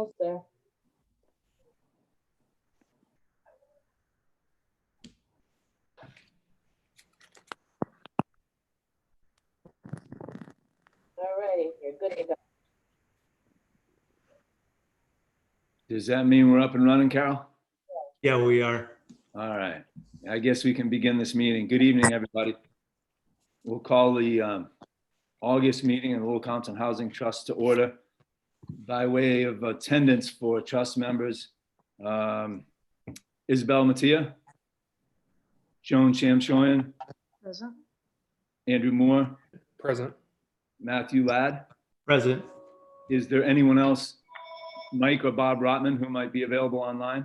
almost there. All righty, you're good to go. Does that mean we're up and running, Carol? Yeah, we are. All right. I guess we can begin this meeting. Good evening, everybody. We'll call the August meeting of the Little Compton Housing Trust to order. By way of attendance for trust members, Isabel Mattia, Joan Shamshoyan, Present. Andrew Moore, Present. Matthew Ladd. Present. Is there anyone else, Mike or Bob Rotman, who might be available online?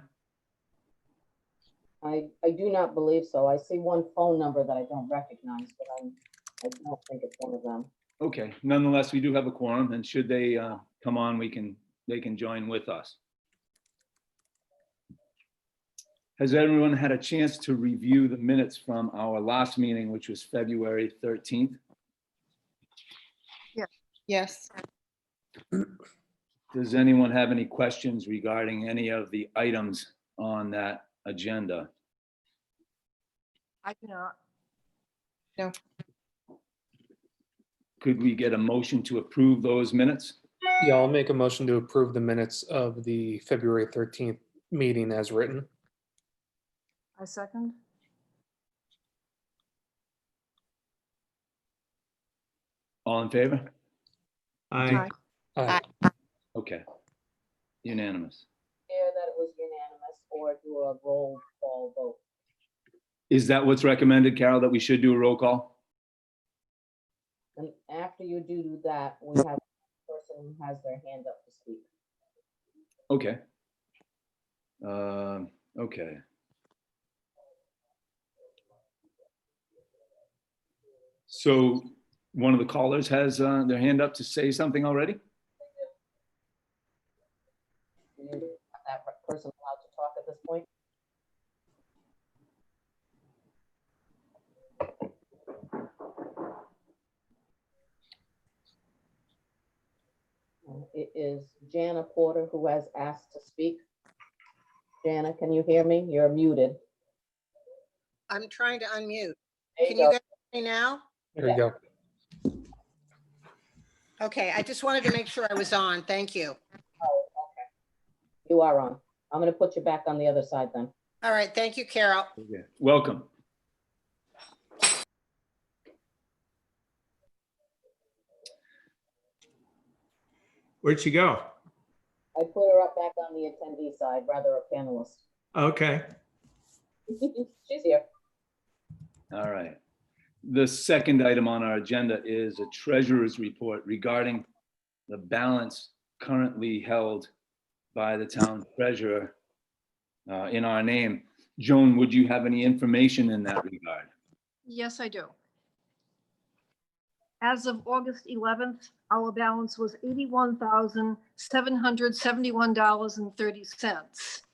I do not believe so. I see one phone number that I don't recognize, but I don't think it's one of them. Okay, nonetheless, we do have a quorum, and should they come on, they can join with us. Has everyone had a chance to review the minutes from our last meeting, which was February 13th? Yes. Does anyone have any questions regarding any of the items on that agenda? I do not. No. Could we get a motion to approve those minutes? Yeah, I'll make a motion to approve the minutes of the February 13th meeting as written. I second. All in favor? Aye. Aye. Okay. Unanimous. Hear that it was unanimous or do a roll call vote. Is that what's recommended, Carol, that we should do a roll call? And after you do that, we have a person who has their hand up to speak. Okay. Okay. So one of the callers has their hand up to say something already? Do you have that person allowed to talk at this point? It is Jana Porter who has asked to speak. Jana, can you hear me? You're muted. I'm trying to unmute. There Can you you go. guys hear me now? There you go. Okay, I just wanted to make sure I was on. Thank you. Oh, okay. You are on. I'm going to put you back on the other side then. All right, thank you, Carol. Okay. Welcome. Where'd she go? I put her up back on the attendee side, rather a panelist. Okay. She's here. All right. The second item on our agenda is a treasurer's report regarding the balance currently held by the town treasurer in our name. Joan, would you have any information in that regard? Yes, I do. As of August 11th, our balance was $81,771.30.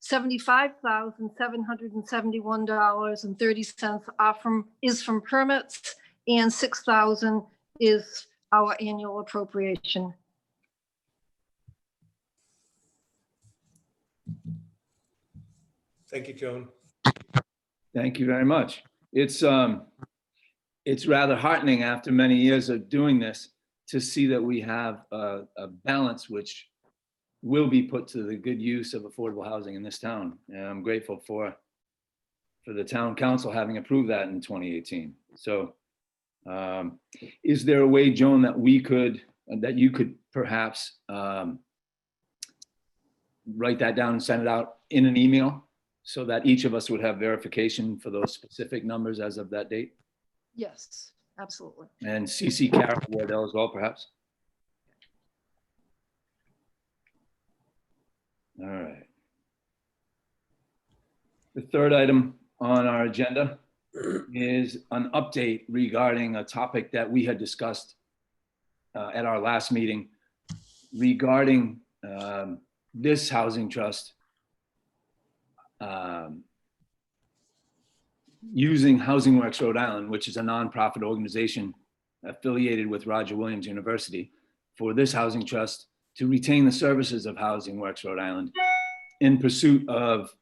$75,771.30 is from permits, and $6,000 is our annual appropriation. Thank you, Joan. Thank you very much. It's rather heartening after many years of doing this to see that we have a balance which will be put to the good use of affordable housing in this town. And I'm grateful for the town council having approved that in 2018. So is there a way, Joan, that you could perhaps write that down and send it out in an email so that each of us would have verification for those specific numbers as of that date? Yes, absolutely. And CC Carol Wardell as well, perhaps? All right. The third item on our agenda is an update regarding a topic that we had discussed at our last meeting regarding this housing trust using Housing Works Rhode Island, which is a nonprofit organization affiliated with Roger Williams University, for this housing trust to retain the services of Housing Works Rhode Island in pursuit of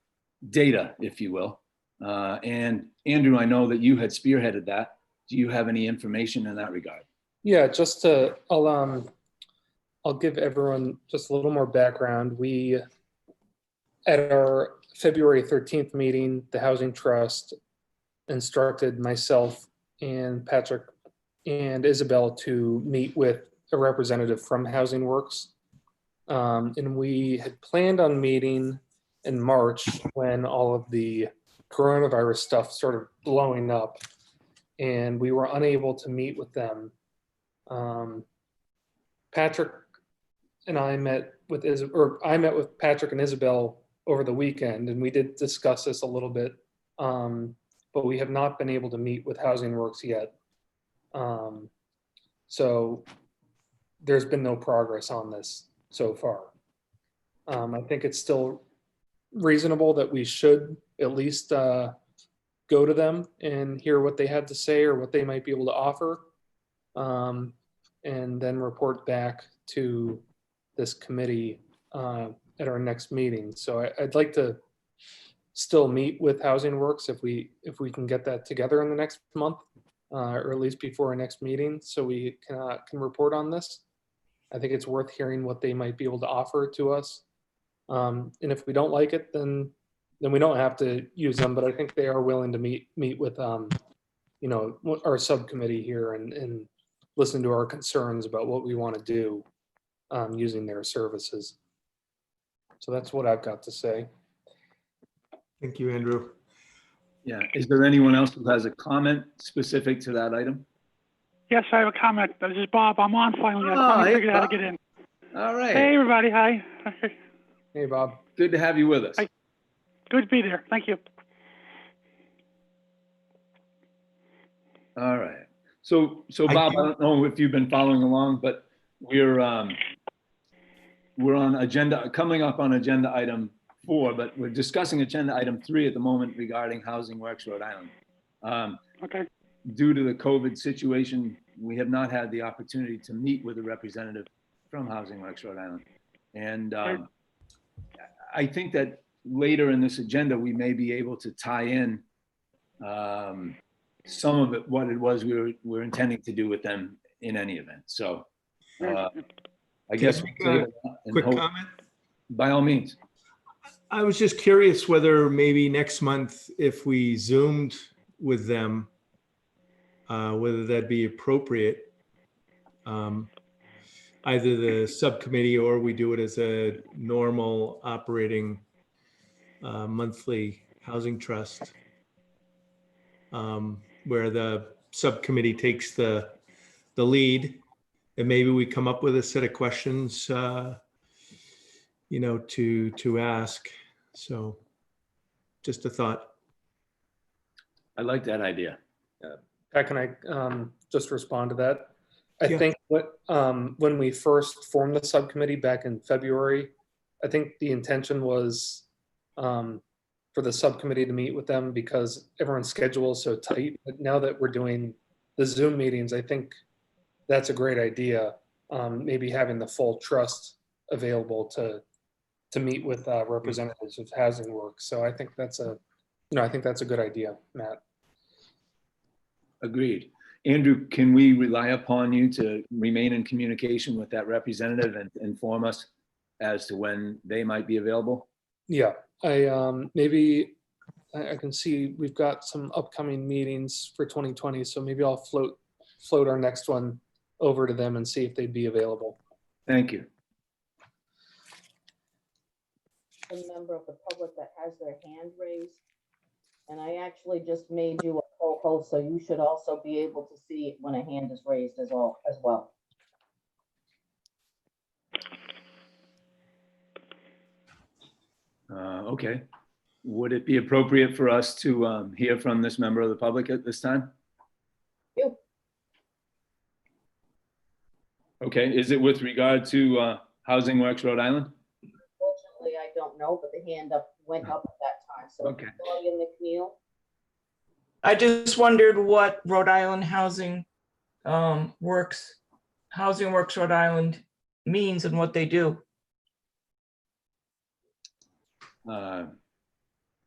data, if you will. And Andrew, I know that you had spearheaded that. Do you have any information in that regard? Yeah, I'll give everyone just a little more background. We, at our February 13th meeting, the Housing Trust instructed myself and Patrick and Isabel to meet with a representative from Housing Works. And we had planned on meeting in March when all of the coronavirus stuff started blowing up, and we were unable to meet with them. Patrick and I met with I met with Patrick and Isabel over the weekend, and we did discuss this a little bit, but we have not been able to meet with Housing Works yet. So there's been no progress on this so far. I think it's still reasonable that we should at least go to them and hear what they had to say or what they might be able to offer, and then report back to this committee at our next meeting. So I'd like to still meet with Housing Works if we can get that together in the next month, or at least before our next meeting, so we can report on this. I think it's worth hearing what they might be able to offer to us. And if we don't like it, then we don't have to use them, but I think they are willing to meet with our subcommittee here and listen to our concerns about what we want to do using their services. So that's what I've got to say. Thank you, Andrew. Yeah. Is there anyone else who has a comment specific to that item? Yes, I have a comment. This is Bob. I'm on finally. I Oh, finally hey, figured out how Bob. to get in. All right. Hey, everybody. Hi. Hey, Bob. Good to have you with us. Hi. Good to be there. Thank you. All right. So Bob, I don't know if you've been following along, but we're on coming up on agenda item 4, but we're discussing agenda item 3 at the moment regarding Housing Works Rhode Island. Okay. Due to the COVID situation, we have not had the opportunity to meet with a representative from Housing Works Rhode Island. And I think that later in this agenda, we may be able to tie in some of it, what it was we were intending to do with them in any event. So I guess Can I we'll make save it and Quick hope- comment. by all means. I was just curious whether maybe next month, if we Zoomed with them, whether that'd be appropriate. Either the subcommittee or we do it as a normal operating monthly housing trust, where the subcommittee takes the lead, and maybe we come up with a set of questions, to ask. So just a thought. I like that idea. Pat, can I just respond to that? I Yeah. think when we first formed the subcommittee back in February, I think the intention was for the subcommittee to meet with them because everyone's schedule is so tight. But now that we're doing the Zoom meetings, I think that's a great idea. Maybe having the full trust available to meet with representatives of Housing Works. So I think that's a good idea, Matt. Agreed. Andrew, can we rely upon you to remain in communication with that representative and inform us as to when they might be available? Yeah, I can see we've got some upcoming meetings for 2020, so maybe I'll float our next one over to them and see if they'd be available. Thank you. A member of the public that has their hand raised. And I actually just made you a co-host, so you should also be able to see it when a hand is raised as well. Okay. Would it be appropriate for us to hear from this member of the public at this time? You. Okay. Is it with regard to Housing Works Rhode Island? Fortunately, I don't know, but the hand went up at that time. So Okay. Claudia McNeil. I just wondered what Rhode Island Housing Works Rhode Island means and what they do?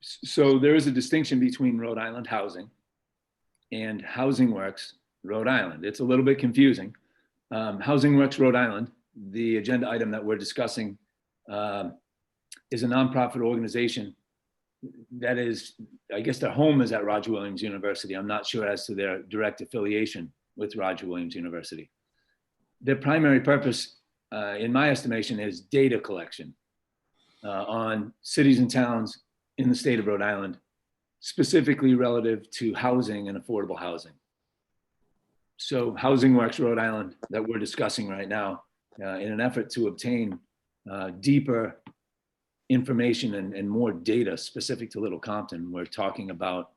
So there is a distinction between Rhode Island Housing and Housing Works Rhode Island. It's a little bit confusing. Housing Works Rhode Island, the agenda item that we're discussing, is a nonprofit organization that is, I guess their home is at Roger Williams University. I'm not sure as to their direct affiliation with Roger Williams University. Their primary purpose, in my estimation, is data collection on cities and towns in the state of Rhode Island, specifically relative to housing and affordable housing. So Housing Works Rhode Island that we're discussing right now, in an effort to obtain deeper information and more data specific to Little Compton, we're talking about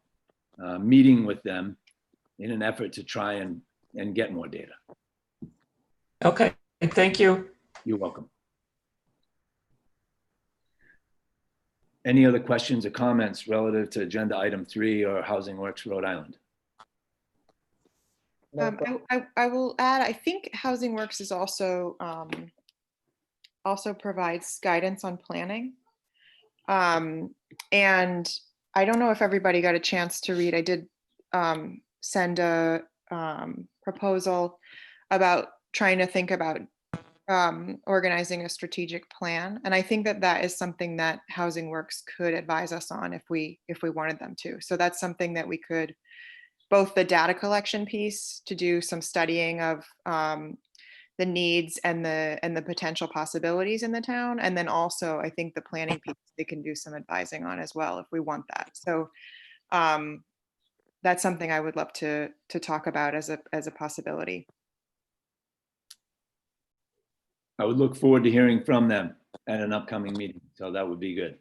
meeting with them in an effort to try and get more data. Okay, thank you. You're welcome. Any other questions or comments relative to agenda item 3 or Housing Works Rhode Island? No, I will add, I think Housing Works is also provides guidance on planning. And I don't know if everybody got a chance to read. I did send a proposal about trying to think about organizing a strategic plan. And I think that that is something that Housing Works could advise us on if we wanted them to. So that's something that we could, both the data collection piece to do some studying of the needs and the potential possibilities in the town. And then also I think the planning piece they can do some advising on as well if we want that. So that's something I would love to talk about as a possibility. I would look forward to hearing from them at an upcoming meeting. So that would be good.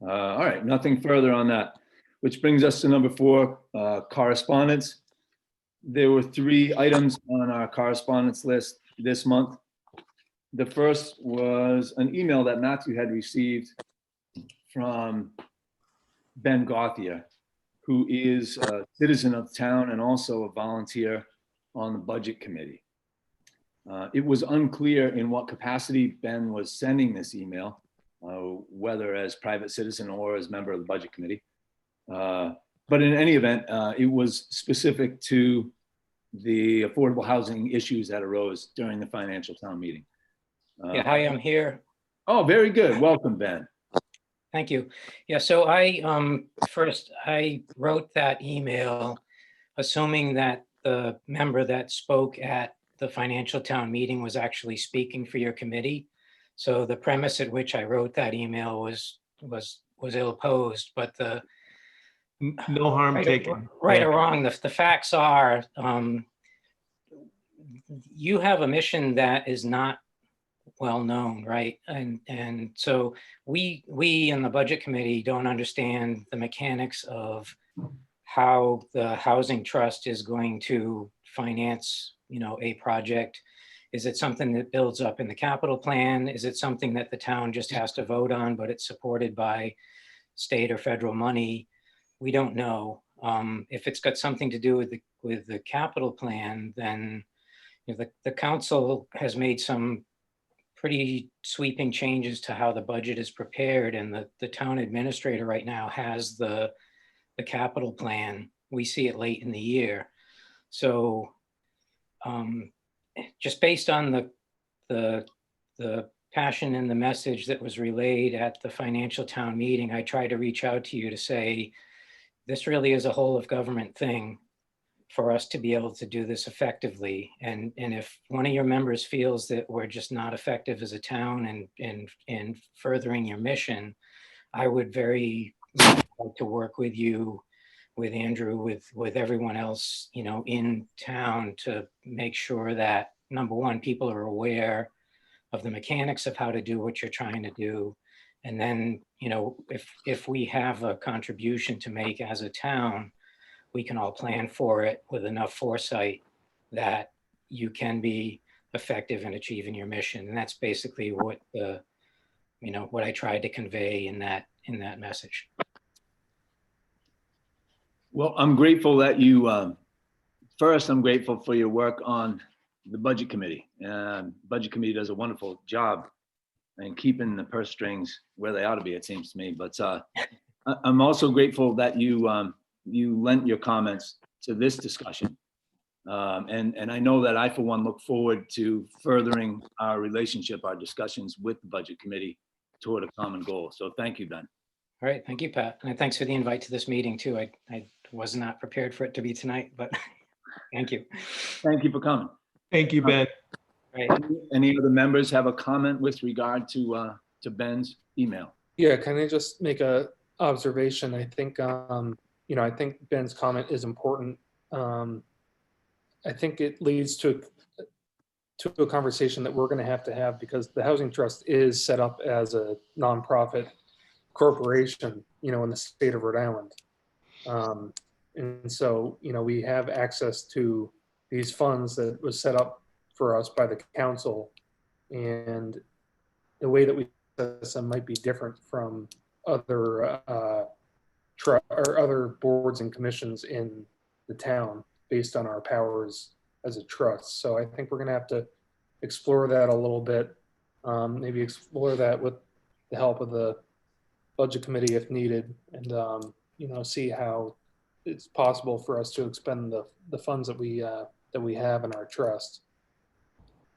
All right, nothing further on that, which brings us to number 4, correspondence. There were 3 items on our correspondence list this month. The first was an email that Matthew had received from Ben Gauthier, who is a citizen of town and also a volunteer on the budget committee. It was unclear in what capacity Ben was sending this email, whether as private citizen or as member of the budget committee. But in any event, it was specific to the affordable housing issues that arose during the financial town meeting. Yeah, hi, I'm here. Oh, very good. Welcome, Ben. Thank you. Yeah, so first I wrote that email assuming that the member that spoke at the financial town meeting was actually speaking for your committee. So the premise at which I wrote that email was ill-posed, but No harm taken. right Yeah. or wrong, the facts are, you have a mission that is not well known, right? And so we in the budget committee don't understand the mechanics of how the housing trust is going to finance, a project. Is it something that builds up in the capital plan? Is it something that the town just has to vote on, but it's supported by state or federal money? We don't know. If it's got something to do with the capital plan, then the council has made some pretty sweeping changes to how the budget is prepared, and the town administrator right now has the capital plan. We see it late in the year. So just based on the passion and the message that was relayed at the financial town meeting, I tried to reach out to you to say, this really is a whole of government thing for us to be able to do this effectively. And if one of your members feels that we're just not effective as a town in furthering your mission, I would very much like to work with you, with Andrew, with everyone else, in town to make sure that, number one, people are aware of the mechanics of how to do what you're trying to do. And then, if we have a contribution to make as a town, we can all plan for it with enough foresight that you can be effective in achieving your mission. And that's basically what what I tried to convey in that message. Well, I'm grateful that you, first, I'm grateful for your work on the budget committee. Budget committee does a wonderful job in keeping the purse strings where they ought to be, it seems to me. But I'm also grateful that you lent your comments to this discussion. And I know that I, for one, look forward to furthering our relationship, our discussions with the budget committee toward a common goal. So thank you, Ben. All right, thank you, Pat. And thanks for the invite to this meeting too. I was not prepared for it to be tonight, but thank you. Thank you for coming. Thank you, Ben. Right. Any other members have a comment with regard to Ben's email? Yeah, can I just make a observation? I think, I think Ben's comment is important. I think it leads to a conversation that we're going to have because the Housing Trust is set up as a nonprofit corporation, in the state of Rhode Island. And so, we have access to these funds that was set up for us by the council, and the way that we access them might be different from other other boards and commissions in the town based on our powers as a trust. So I think we're going to have to explore that a little bit, maybe explore that with the help of the budget committee if needed, and see how it's possible for us to expend the funds that we have in our trust.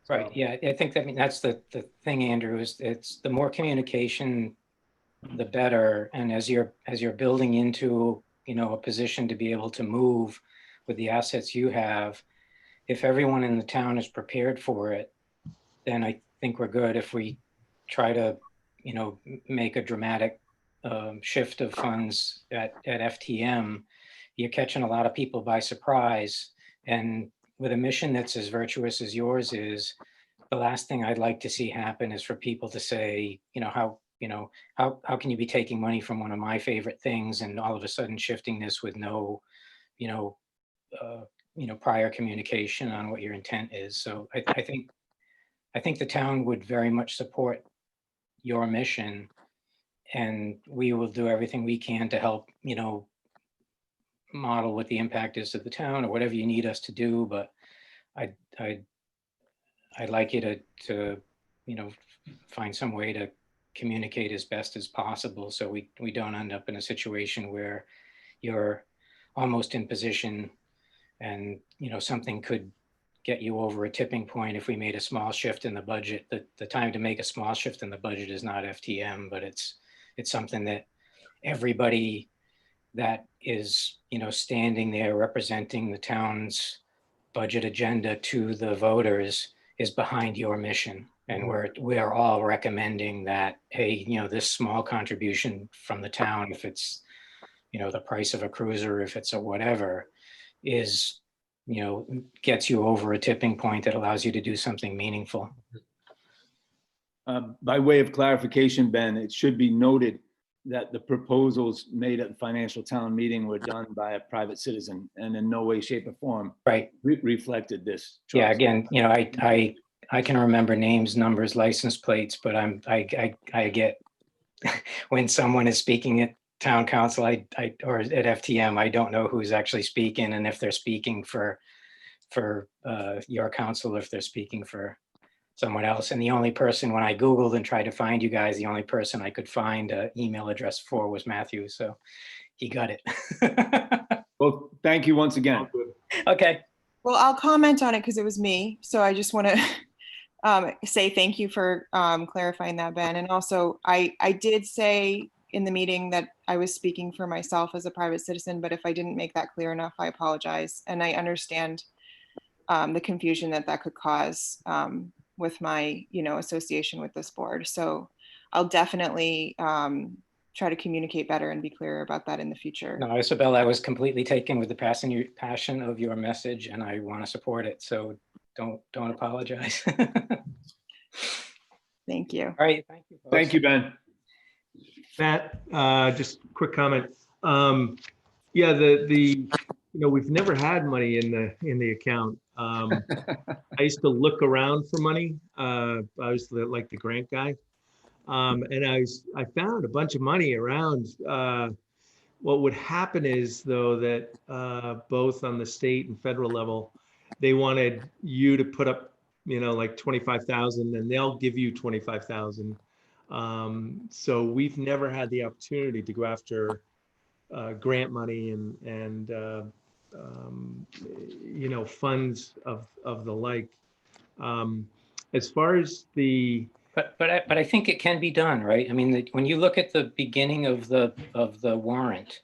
Right. Yeah, I think that's the thing, Andrew, is it's the more communication, the better. And as you're building into, a position to be able to move with the assets you have, if everyone in the town is prepared for it, then I think we're good. If we try to, make a dramatic shift of funds at FTM, you're catching a lot of people by surprise. And with a mission that's as virtuous as yours is, the last thing I'd like to see happen is for people to say, how can you be taking money from one of my favorite things and all of a sudden shifting this with no, prior communication on what your intent is. So I think the town would very much support your mission, and we will do everything we can to help, model what the impact is to the town or whatever you need us to do. But I'd like you to find some way to communicate as best as possible, so we don't end up in a situation where you're almost in position and something could get you over a tipping point if we made a small shift in the budget. The time to make a small shift in the budget is not FTM, but it's something that everybody that is standing there representing the town's budget agenda to the voters is behind your mission. And we're all recommending that, hey, this small contribution from the town, if it's the price of a cruiser, if it's a whatever, is gets you over a tipping point that allows you to do something meaningful. By way of clarification, Ben, it should be noted that the proposals made at the financial town meeting were done by a private citizen and in no way, shape, or form reflected this trust. Yeah, again, I can remember names, numbers, license plates, but I get when someone is speaking at town council, or at FTM, I don't know who's actually speaking, and if they're speaking for your council, if they're speaking for someone else. And the only person, when I Googled and tried to find you guys, the only person I could find an email address for was Matthew. So he got it. Well, thank you once again. Okay. Well, I'll comment on it because it was me. So I just want to say thank you for clarifying that, Ben. And also, I did say in the meeting that I was speaking for myself as a private citizen, but if I didn't make that clear enough, I apologize. And I understand the confusion that could cause with my, association with this board. So I'll definitely try to communicate better and be clearer about that in the future. No, Isabella, I was completely taken with the passion of your message, and I want to support it. So don't apologize. Thank you. All right. Thank you. Folks. Thank you, Ben. Matt, just quick comment. Yeah, we've never had money in the account. I used to look around for money. I was like the grant guy. And I found a bunch of money around. What would happen is, though, that both on the state and federal level, they wanted you to put up, like 25,000, and they'll give you 25,000. So we've never had the opportunity to go after grant money and funds of the like. As far as the But I think it can be done, right? I mean, when you look at the beginning of the warrant,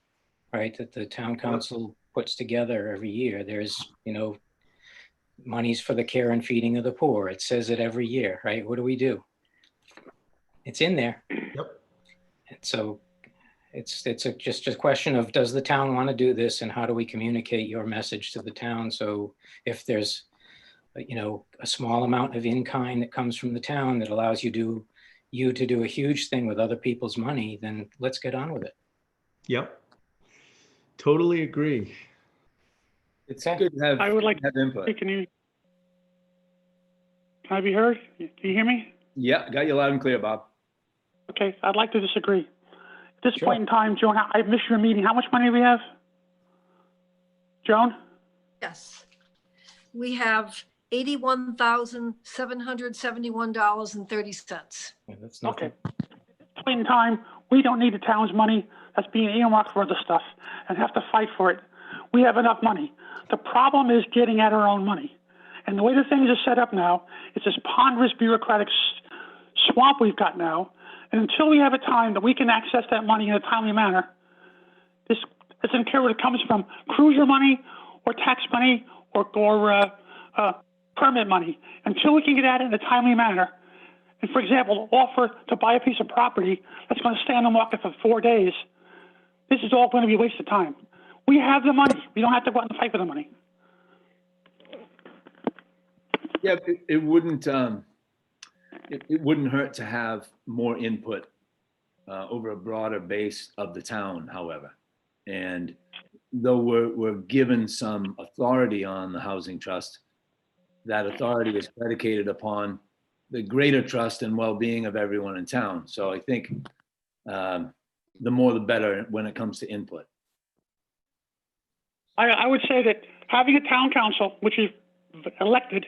right, that the town council puts together every year, there's, monies for the care and feeding of the poor. It says it every year, right? What do? It's in there. Yep. And so it's just a question of, does the town want to do this, and how do we communicate your message to the town? So if there's a small amount of in-kind that comes from the town that allows you to do a huge thing with other people's money, then let's get on with it. Yep. Totally agree. It's Okay. good to have, I would like have input. Can I be heard? Can you hear me? Yeah, got you loud and clear, Bob. Okay, I'd like to disagree. At this Sure. point in time, Joan, I missed your meeting. How much money do we have? Joan? Yes. We have $81,771.30. Yeah, that's nothing. Okay. At this point in time, we don't need the town's money that's being earmarked for other stuff and have to fight for it. We have enough money. The problem is getting at our own money. And the way the things are set up now, it's this ponderous bureaucratic swamp we've got now. And until we have a time that we can access that money in a timely manner, this doesn't care where it comes from, cruiser money or tax money or permit money. Until we can get at it in a timely manner, and for example, offer to buy a piece of property that's going to stay on the market for 4 days, this is all going to be a waste of time. We have the money. We don't have to go out and fight for the money. Yeah, it wouldn't it wouldn't hurt to have more input over a broader base of the town, however. And though we're given some authority on the housing trust, that authority is predicated upon the greater trust and well-being of everyone in town. So I think the more the better when it comes to input. I would say that having a town council, which is elected,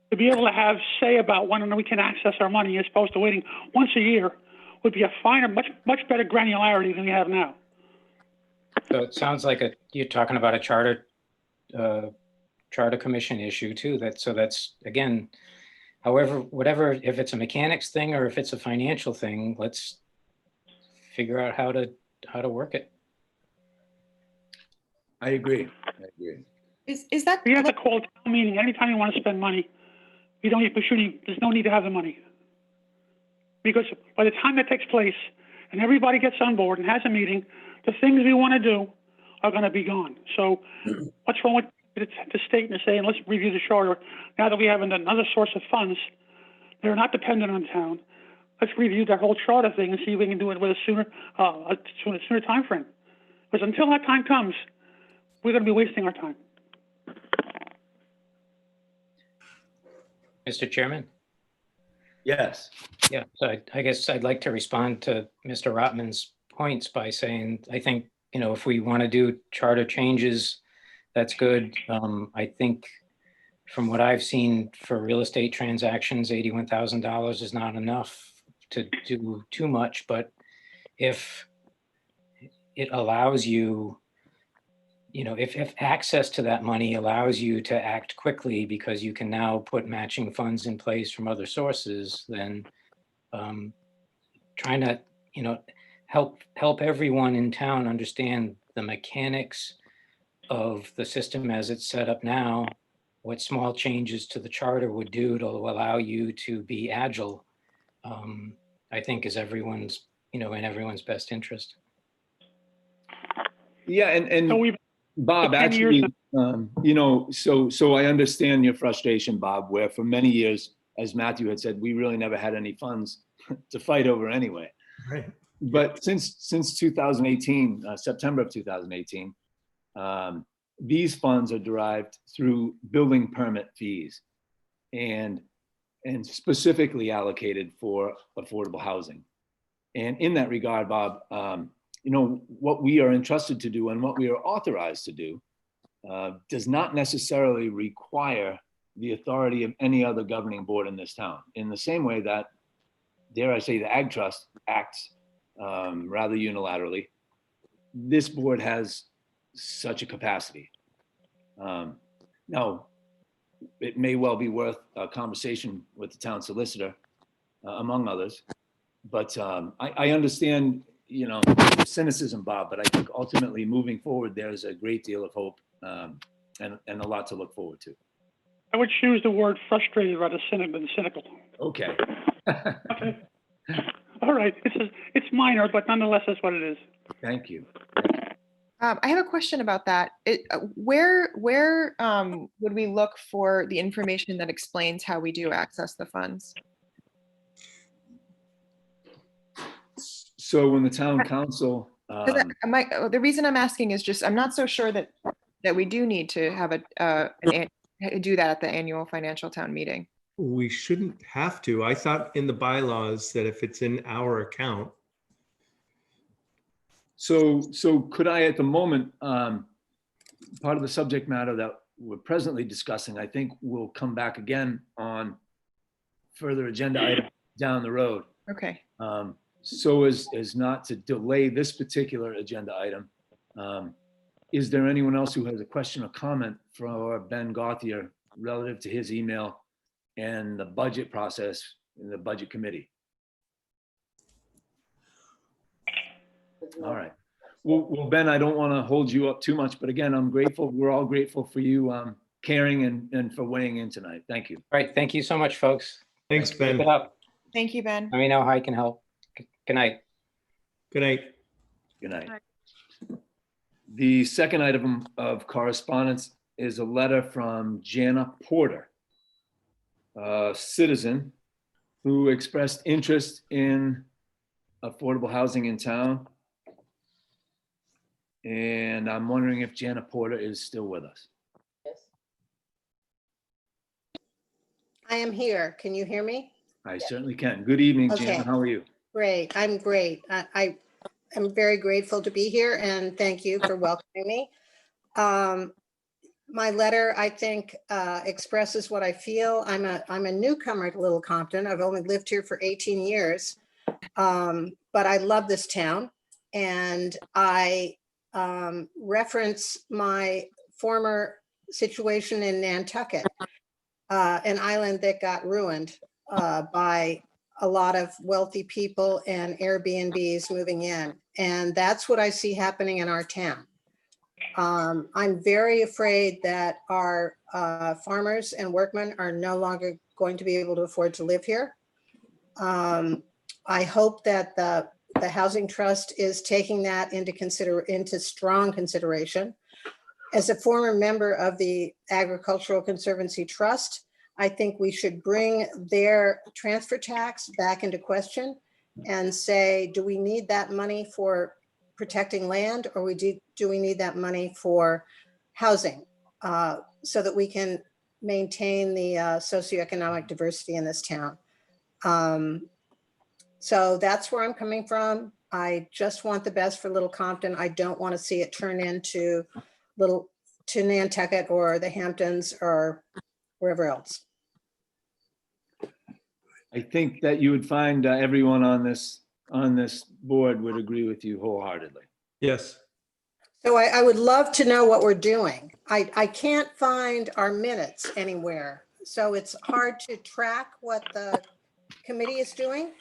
to be able to have say about when we can access our money as opposed to waiting once a year would be a finer, much better granularity than we have now. So it sounds like you're talking about a charter commission issue too. That's again, whatever, if it's a mechanics thing or if it's a financial thing, let's figure out how to work it. I agree. Is that? We have to call a town meeting anytime you want to spend money. You don't need, there's no need to have the money. Because by the time that takes place and everybody gets on board and has a meeting, the things we want to do are going to be gone. So what's wrong with the state and saying, let's review the charter now that we have another source of funds? They're not dependent on town. Let's review that whole charter thing and see if we can do it with a sooner time frame. Because until that time comes, we're going to be wasting our time. Mr. Chairman? Yes. Yeah, so I guess I'd like to respond to Mr. Rotman's points by saying, I think, if we want to do charter changes, that's good. I think from what I've seen for real estate transactions, $81,000 is not enough to do too much, but if it allows you, if access to that money allows you to act quickly because you can now put matching funds in place from other sources, then trying to, help everyone in town understand the mechanics of the system as it's set up now, what small changes to the charter would do to allow you to be agile, I think is everyone's, in everyone's best interest. Yeah, and So we've Bob, 10 years actually, so I understand your frustration, Bob, where for many years, as Matthew had said, we really never had any funds to fight over anyway. Right. But since 2018, September of 2018, these funds are derived through building permit fees and specifically allocated for affordable housing. And in that regard, Bob, what we are entrusted to do and what we are authorized to do does not necessarily require the authority of any other governing board in this town. In the same way that, dare I say, the Ag Trust acts rather unilaterally, this board has such a capacity. Now, it may well be worth a conversation with the town solicitor, among others. But I understand, you know, the cynicism, Bob, but I think ultimately moving forward, there's a great deal of hope and a lot to look forward to. I would choose the word frustrated rather than cynical. Okay. Okay. All right. It's minor, but nonetheless, that's what it is. Thank you. I have a question about that. Where would we look for the information that explains how we do access the funds? So when the town council, 'Cause the reason I'm asking is just, I'm not so sure that we do need to have do that at the annual financial town meeting. We shouldn't have to. I thought in the bylaws that if it's in our account, so could I at the moment, part of the subject matter that we're presently discussing, I think will come back again on further agenda item down the road. Okay. So as not to delay this particular agenda item, is there anyone else who has a question or comment for Ben Gauthier relative to his email and the budget process in the budget committee? All right. Well, Ben, I don't want to hold you up too much, but again, I'm grateful. We're all grateful for you caring and for weighing in tonight. Thank you. All right, thank you so much, folks. thanks, Keep Ben. it up. Thank you, Ben. Let me know how I can help. Good night. Good night. Good night. Right. The second item of correspondence is a letter from Jana Porter, a citizen who expressed interest in affordable housing in town. And I'm wondering if Jana Porter is still with us. Yes. I am here. Can you hear me? I certainly can. Good evening, Jana. Okay. How are you? Great. I'm great. I am very grateful to be here and thank you for welcoming me. My letter, I think, expresses what I feel. I'm a newcomer to Little Compton. I've only lived here for 18 years, but I love this town. And I reference my former situation in Nantucket, an island that got ruined by a lot of wealthy people and Airbnbs moving in. And that's what I see happening in our town. I'm very afraid that our farmers and workmen are no longer going to be able to afford to live here. I hope that the Housing Trust is taking that into strong consideration. As a former member of the Agricultural Conservancy Trust, I think we should bring their transfer tax back into question and say, do we need that money for protecting land, or do we need that money for housing so that we can maintain the socioeconomic diversity in this town? So that's where I'm coming from. I just want the best for Little Compton. I don't want to see it turn into Nantucket or the Hamptons or wherever else. I think that you would find everyone on this board would agree with you wholeheartedly. Yes. So I would love to know what we're doing. I can't find our minutes anywhere. So it's hard to track what the committee is doing.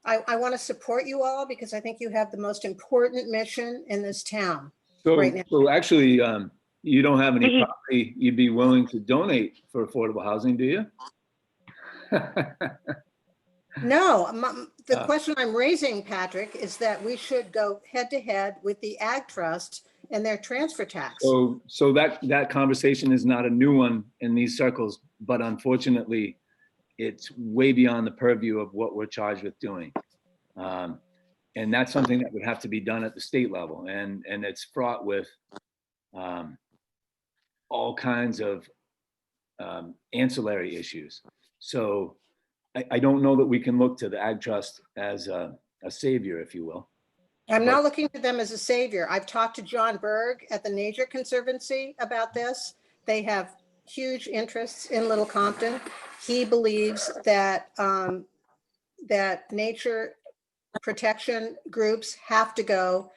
I want to support you all because I think you have the most important mission in this town. So, Right now. so actually, you don't have any property you'd be willing to donate for affordable housing, do you? No, the question I'm raising, Patrick, is that we should go head to head with the Ag Trust and their transfer tax. So that conversation is not a new one in these circles, but unfortunately, it's way beyond the purview of what we're charged with doing. And that's something that would have to be done at the state level. And it's fraught with all kinds of ancillary issues. So I don't know that we can look to the Ag Trust as a savior, if you will. I'm not looking to them as a savior. I've talked to John Berg at the Nature Conservancy about this. They have huge interests in Little Compton. He believes that that nature protection groups have to go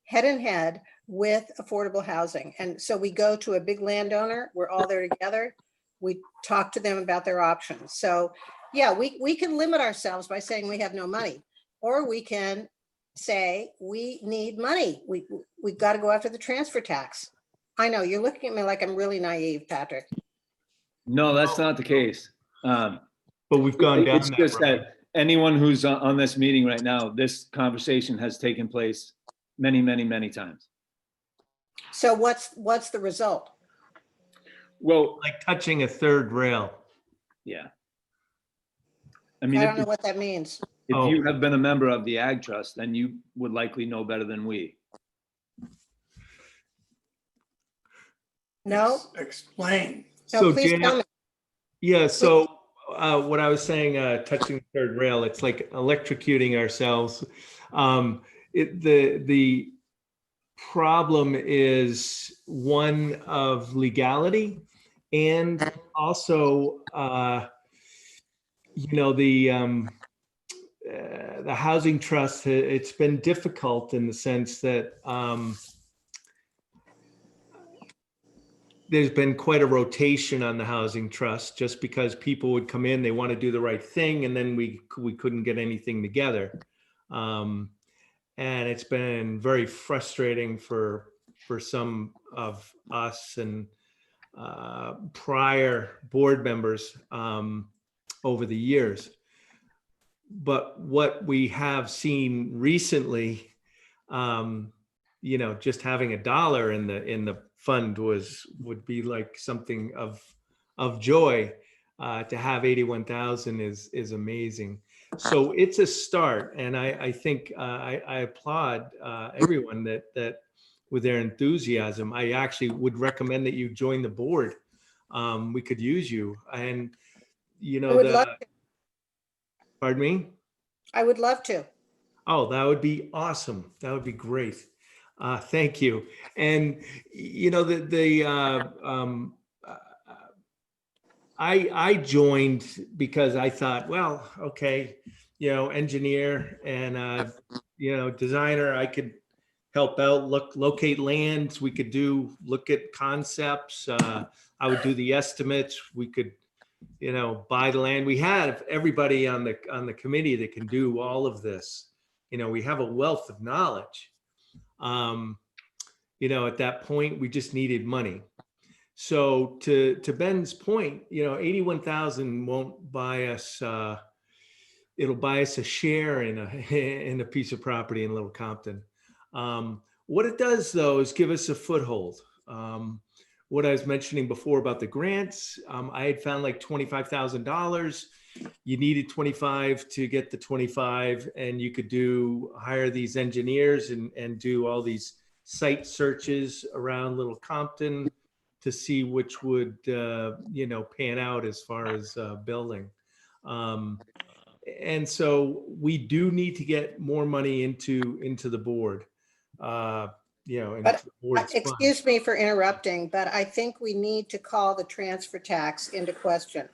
head in head with affordable housing. And so we go to a big landowner, we're all there together. We talk to them about their options. So yeah, we can limit ourselves by saying we have no money, or we can say we need money. We've got to go after the transfer tax. I know you're looking at me like I'm really naive, Patrick. No, that's not the case. But we've gone down It's that just road. that anyone who's on this meeting right now, this conversation has taken place many, many, many times. So what's the result? Well, Like touching a third rail. yeah. I mean, I don't know what that means. if you have been a member of the Ag Trust, then you would likely know better than we. No? Explain. No, So please Jan, tell me. yeah, so what I was saying, touching the third rail, it's like electrocuting ourselves. The problem is one of legality, and also, the housing trust, it's been difficult in the sense that there's been quite a rotation on the housing trust, just because people would come in, they want to do the right thing, and then we couldn't get anything together. And it's been very frustrating for some of us and prior board members over the years. But what we have seen recently, just having $1 in the fund would be like something of joy. To have 81,000 is amazing. So it's a start, and I think I applaud everyone that with their enthusiasm. I actually would recommend that you join the board. We could use you, and I would love to. Pardon me? I would love to. Oh, that would be awesome. That would be great. Thank you. And I joined because I thought, well, okay, engineer and designer, I could help out, locate lands. We could look at concepts. I would do the estimates. We could buy the land. We have everybody on the committee that can do all of this. We have a wealth of knowledge. At that point, we just needed money. So to Ben's point, 81,000 won't buy us. It'll buy us a share in a piece of property in Little Compton. What it does, though, is give us a foothold. What I was mentioning before about the grants, I had found like $25,000. You needed 25 to get the 25, and you could hire these engineers and do all these site searches around Little Compton to see which would, pan out as far as building. And so we do need to get more money into the board. But excuse me for interrupting, but I think we need to call the transfer tax into question.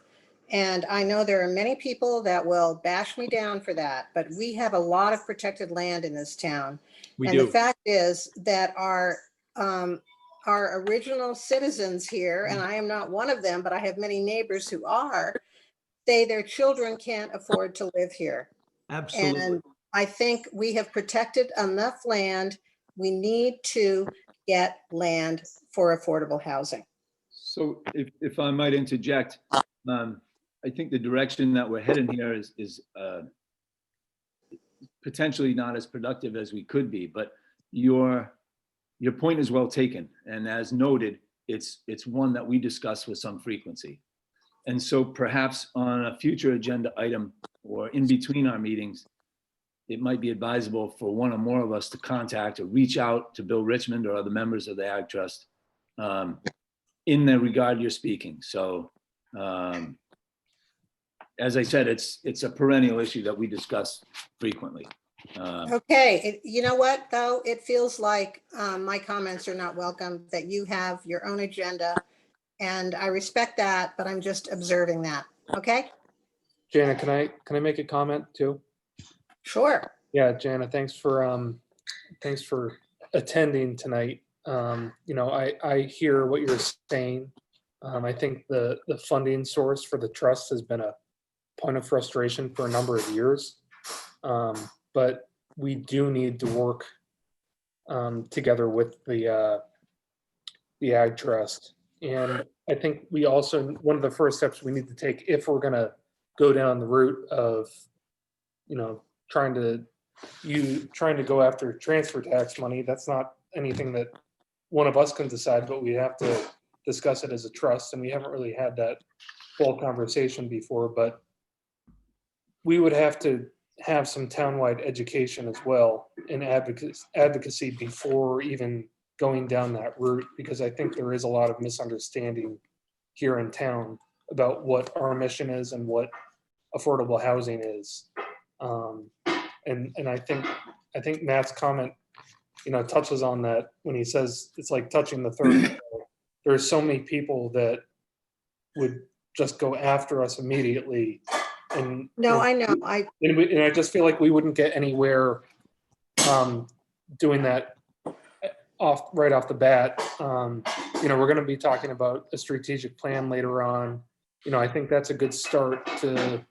And I know there are many people that will bash me down for that, but we have a lot of protected land in this town. And the fact is that our original citizens here, and I am not one of them, but I have many neighbors who are, say their children can't afford to live here. Absolutely. And I think we have protected enough land. We need to get land for affordable housing. So if I might interject, I think the direction that we're heading here is potentially not as productive as we could be, but your point is well taken. And as noted, it's one that we discuss with some frequency. And so perhaps on a future agenda item or in between our meetings, it might be advisable for one or more of us to contact or reach out to Bill Richmond or other members of the Ag Trust in the regard you're speaking. So as I said, it's a perennial issue that we discuss frequently. Okay, you know what, though? It feels like my comments are not welcome, that you have your own agenda. And I respect that, but I'm just observing that. Okay? Jana, can I make a comment too? Sure. Yeah, Jana, thanks for attending tonight. I hear what you're saying. I think the funding source for the trust has been a point of frustration for a number of years. But we do need to work together with the Ag Trust. And I think we also, one of the first steps we need to take, if we're gonna go down the route of, trying to go after transfer tax money, that's not anything that one of us can decide, but we have to discuss it as a trust, and we haven't really had that full conversation before, but we would have to have some townwide education as well in advocacy before even going down that route, because I think there is a lot of misunderstanding here in town about what our mission is and what affordable housing is. And I think Matt's comment, touches on that when he says it's like touching the third rail. There's so many people that would just go after us immediately. And No, I know. and I just feel like we wouldn't get anywhere doing that right off the bat. We're going to be talking about a strategic plan later on. I think that's a good start to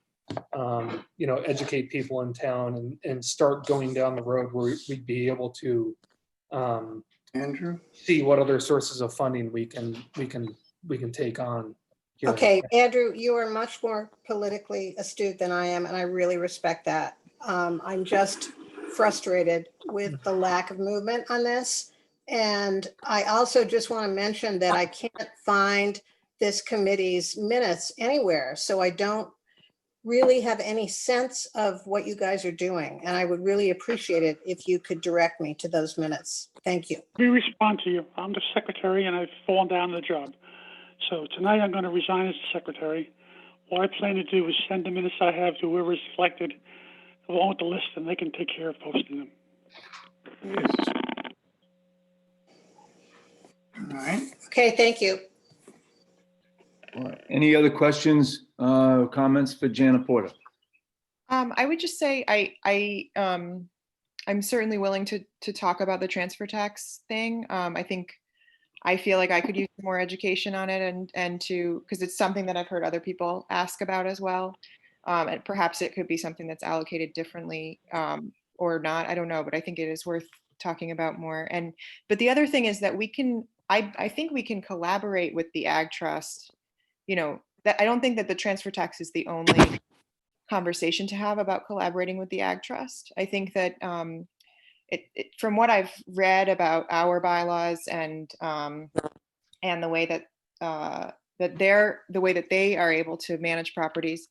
educate people in town and start going down the road where we'd be able to Andrew? see what other sources of funding we can take on. Here. Okay, Andrew, you are much more politically astute than I am, and I really respect that. I'm just frustrated with the lack of movement on this. And I also just want to mention that I can't find this committee's minutes anywhere. So I don't really have any sense of what you guys are doing. And I would really appreciate it if you could direct me to those minutes. Thank you. We respond to you. I'm the secretary and I've fallen down the job. So tonight I'm going to resign as the secretary. What I plan to do is send the minutes I have to whoever is selected along with the list, and they can take care of posting them. All right. Okay, thank you. All right. Any other questions, comments for Jana Porter? I would just say I'm certainly willing to talk about the transfer tax thing. I feel like I could use more education on it and because it's something that I've heard other people ask about as well. And perhaps it could be something that's allocated differently or not. I don't know, but I think it is worth talking about more. But the other thing is that I think we can collaborate with the Ag Trust. That I don't think that the transfer tax is the only conversation to have about collaborating with the Ag Trust. I think that from what I've read about our bylaws and the way that the way that they are able to manage properties,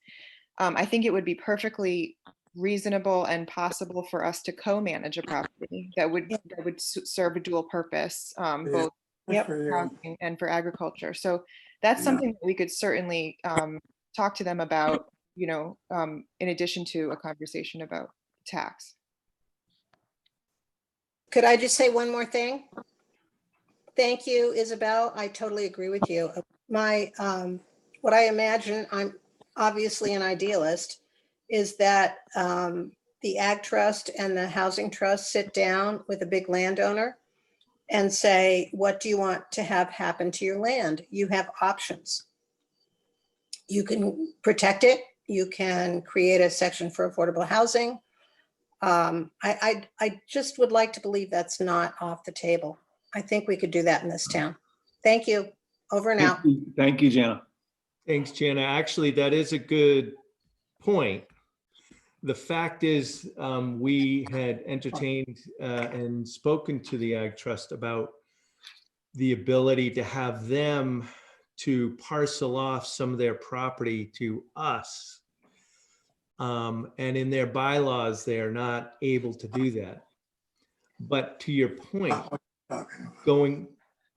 I think it would be perfectly reasonable and possible for us to co-manage a property that would serve a dual purpose, both for housing and for agriculture. So that's something that we could certainly talk to them about, in addition to a conversation about tax. Could I just say one more thing? Thank you, Isabel. I totally agree with you. What I imagine, I'm obviously an idealist, is that the Ag Trust and the Housing Trust sit down with a big landowner and say, what do you want to have happen to your land? You have options. You can protect it. You can create a section for affordable housing. I just would like to believe that's not off the table. I think we could do that in this town. Thank you. Over and out. Thank you, Jana. Thanks, Jana. Actually, that is a good point. The fact is, we had entertained and spoken to the Ag Trust about the ability to have them to parcel off some of their property to us. And in their bylaws, they are not able to do that. But to your point, going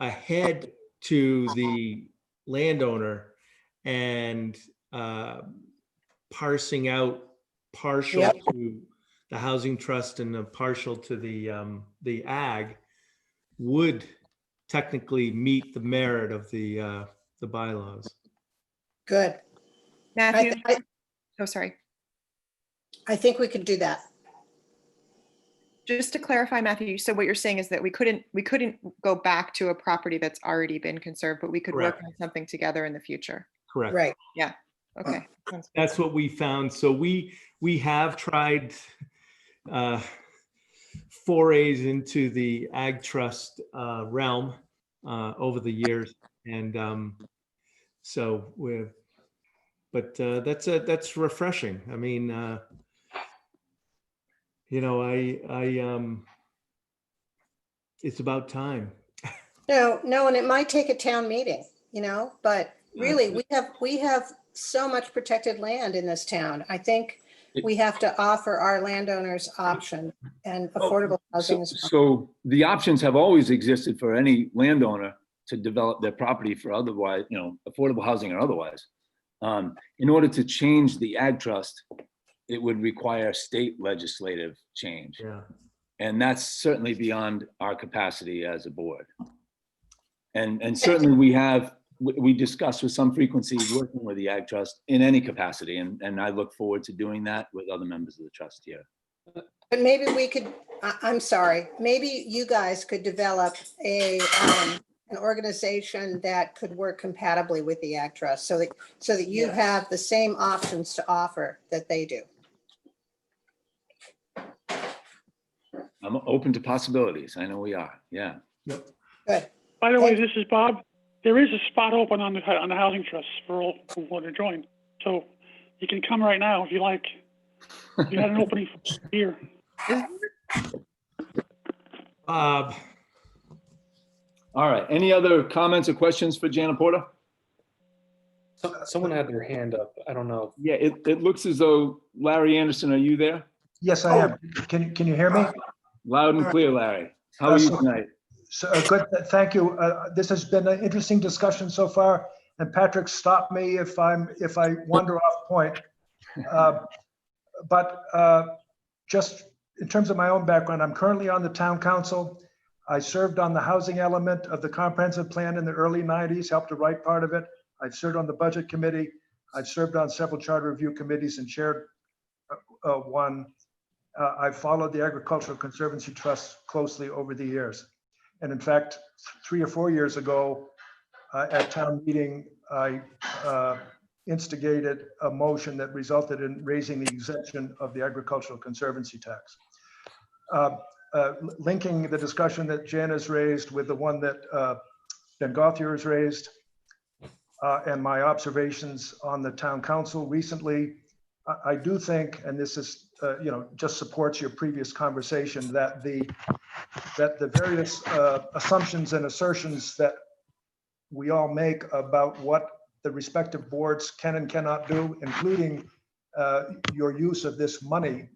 ahead to the landowner and parsing out partial to housing trust and partial to the ag would technically meet the merit of the bylaws. Good. Matthew, oh, sorry. I think we could do that. Just to clarify, Matthew, so what you're saying is that we couldn't go back to a property that's already been conserved, but we could work Correct. on something together in the future. Correct. Right. Yeah. Okay. Sounds good. That's what we found. So we have tried forays into the ag trust realm over the years, and so that's refreshing. I mean, it's about time. No, and it might take a town meeting, but really, we have so much protected land in this town. I think we have to offer our landowners option and affordable housing as well. So the options have always existed for any landowner to develop their property for otherwise, affordable housing or otherwise. In order to change the ag trust, it would require state legislative change. Yeah. And that's certainly beyond our capacity as a board. And certainly we discuss with some frequency working with the Ag Trust in any capacity. And I look forward to doing that with other members of the trust here. But maybe we could, I'm sorry, maybe you guys could develop an organization that could work compatibly with the Ag Trust so that you have the same options to offer that they do. I'm open to possibilities. I know we are. Yeah. Yep. Good. By the way, this is Bob. There is a spot open on the housing trust for all who want to join. So you can come right now if you like. You had an opening here. All right. Any other comments or questions for Jana Porter? Someone had their hand up. I don't know. Yeah, it looks as though Larry Anderson, are you there? Yes, I am. Can you hear me? Loud and clear, Larry. How are you tonight? So, good, thank you. This has been an interesting discussion so far, and Patrick, stop me if I wander off point. But just in terms of my own background, I'm currently on the town council. I served on the housing element of the comprehensive plan in the early 90s, helped to write part of it. I've served on the budget committee. I've served on several charter review committees and chaired one. I've followed the Agricultural Conservancy Trust closely over the years. And in fact, 3 or 4 years ago at town meeting, I instigated a motion that resulted in raising the exemption of the Agricultural Conservancy tax. Linking the discussion that Jan has raised with the one that Ben Gauthier has raised, and my observations on the town council recently, I do think, and this is, just supports your previous conversation, that the various assumptions and assertions that we all make about what the respective boards can and cannot do, including your use of this money,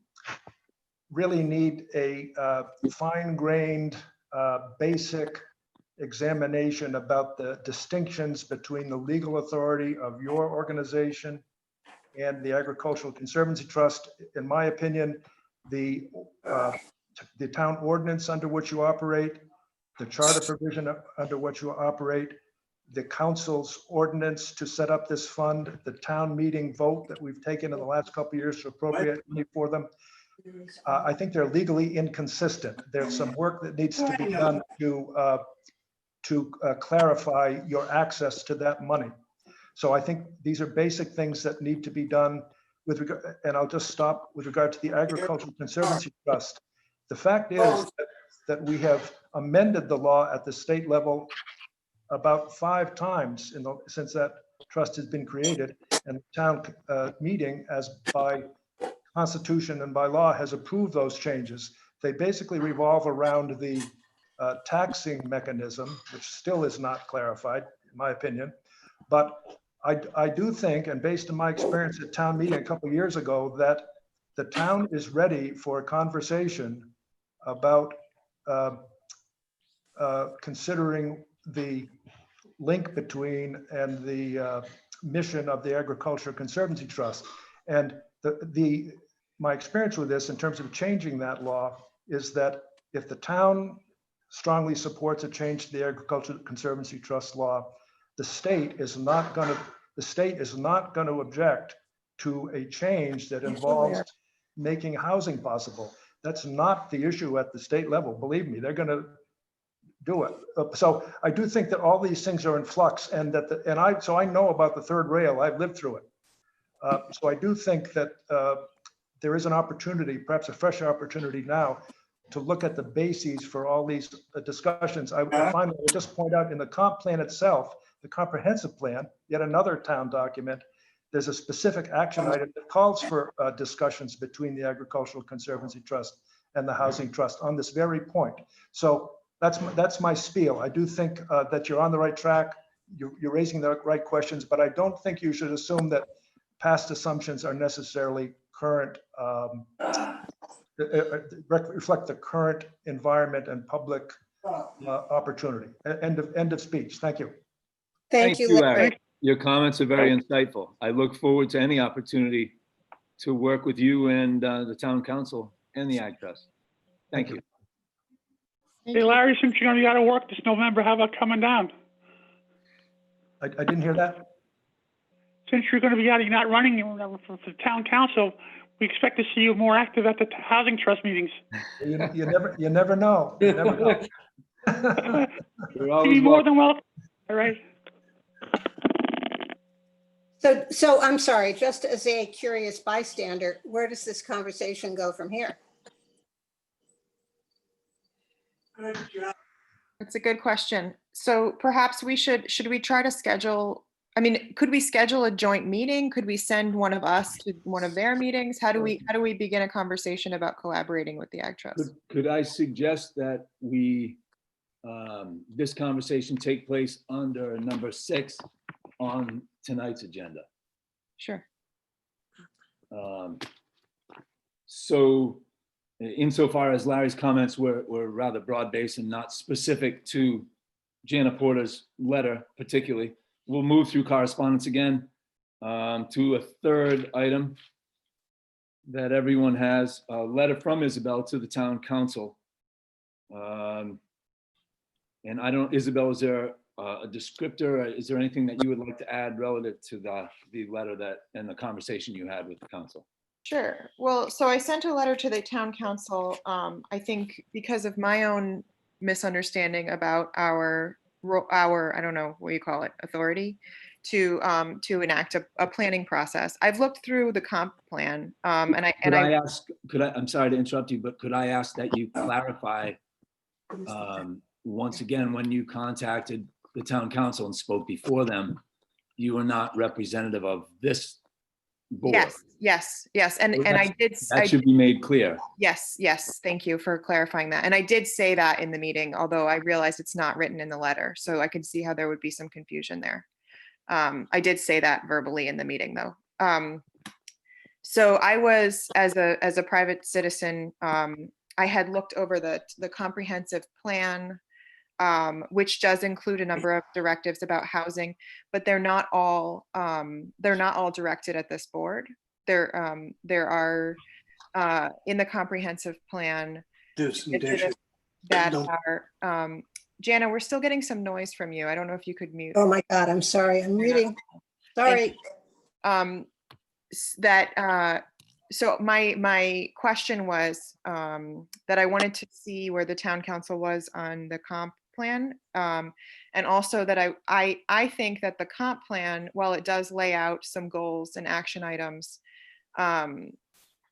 really need a fine-grained, basic examination about the distinctions between the legal authority of your organization and the Agricultural Conservancy Trust. In my opinion, the town ordinance under which you operate, the charter provision under which you operate, the council's ordinance to set up this fund, the town meeting vote that we've taken in the last couple of years to appropriate money for them. I think they're legally inconsistent. There's some work that needs to be done to clarify your access to that money. So I think these are basic things that need to be done with regard, and I'll just stop with regard to the Agricultural Conservancy Trust. The fact is that we have amended the law at the state level about 5 times since that trust has been created, and the town meeting, as by constitution and by law, has approved those changes. They basically revolve around the taxing mechanism, which still is not clarified, in my opinion. But I do think, and based on my experience at town meeting a couple of years ago, that the town is ready for a conversation about considering the link between and the mission of the Agricultural Conservancy Trust. And my experience with this in terms of changing that law is that if the town strongly supports a change to the Agricultural Conservancy Trust law, the state is not going to object to a change that involves making housing possible. That's not the issue at the state level. Believe me, they're going to do it. So I do think that all these things are in flux, and that so I know about the third rail. I've lived through it. So I do think that there is an opportunity, perhaps a fresh opportunity now, to look at the bases for all these discussions. I finally would just point out in the comp plan itself, the comprehensive plan, yet another town document, there's a specific action item that calls for discussions between the Agricultural Conservancy Trust and the Housing Trust on this very point. So that's my spiel. I do think that you're on the right track. You're raising the right questions, but I don't think you should assume that past assumptions are necessarily current, reflect the current environment and public opportunity. End of speech. Thank you. Thank you, Larry. Your comments are very insightful. I look forward to any opportunity to work with you and the town council and the Ag Trust. Thank you. Hey, Larry, since you're going to be out of work this November, how about coming down? I didn't hear that. Since you're going to be out, you're not running for the town council, we expect to see you more active at the housing trust meetings. You never know. You never know. You'd be more than welcome. All right. So I'm sorry, just as a curious bystander, where does this conversation go from here? It's a good question. So perhaps should we try to schedule, I mean, could we schedule a joint meeting? Could we send one of us to one of their meetings? How do we begin a conversation about collaborating with the Ag Trust? Could I suggest that we, this conversation take place under number 6 on tonight's agenda? Sure. So insofar as Larry's comments were rather broad-based and not specific to Jana Porter's letter particularly, we'll move through correspondence again to a third item that everyone has, a letter from Isabel to the town council. And I don't, Isabel, is there a descriptor? Is there anything that you would like to add relative to the letter that and the conversation you had with the council? Sure. Well, so I sent a letter to the town council, I think because of my own misunderstanding about our, I don't know what you call it, authority to enact a planning process. I've looked through the comp plan, I'm sorry to interrupt you, but could I ask that you clarify once again, when you contacted the town council and spoke before them, you were not representative of this board? Yes. And I did. That should be made clear. Yes. Thank you for clarifying that. And I did say that in the meeting, although I realized it's not written in the letter. So I could see how there would be some confusion there. I did say that verbally in the meeting though. So I was, as a private citizen, I had looked over the comprehensive plan, which does include a number of directives about housing, but they're not all directed at this board. There are in the comprehensive plan that are Jana, we're still getting some noise from you. I don't know if you could mute. Oh my God, I'm sorry. I'm reading. Sorry. So my question was that I wanted to see where the town council was on the comp plan. And also that I think that the comp plan, while it does lay out some goals and action items,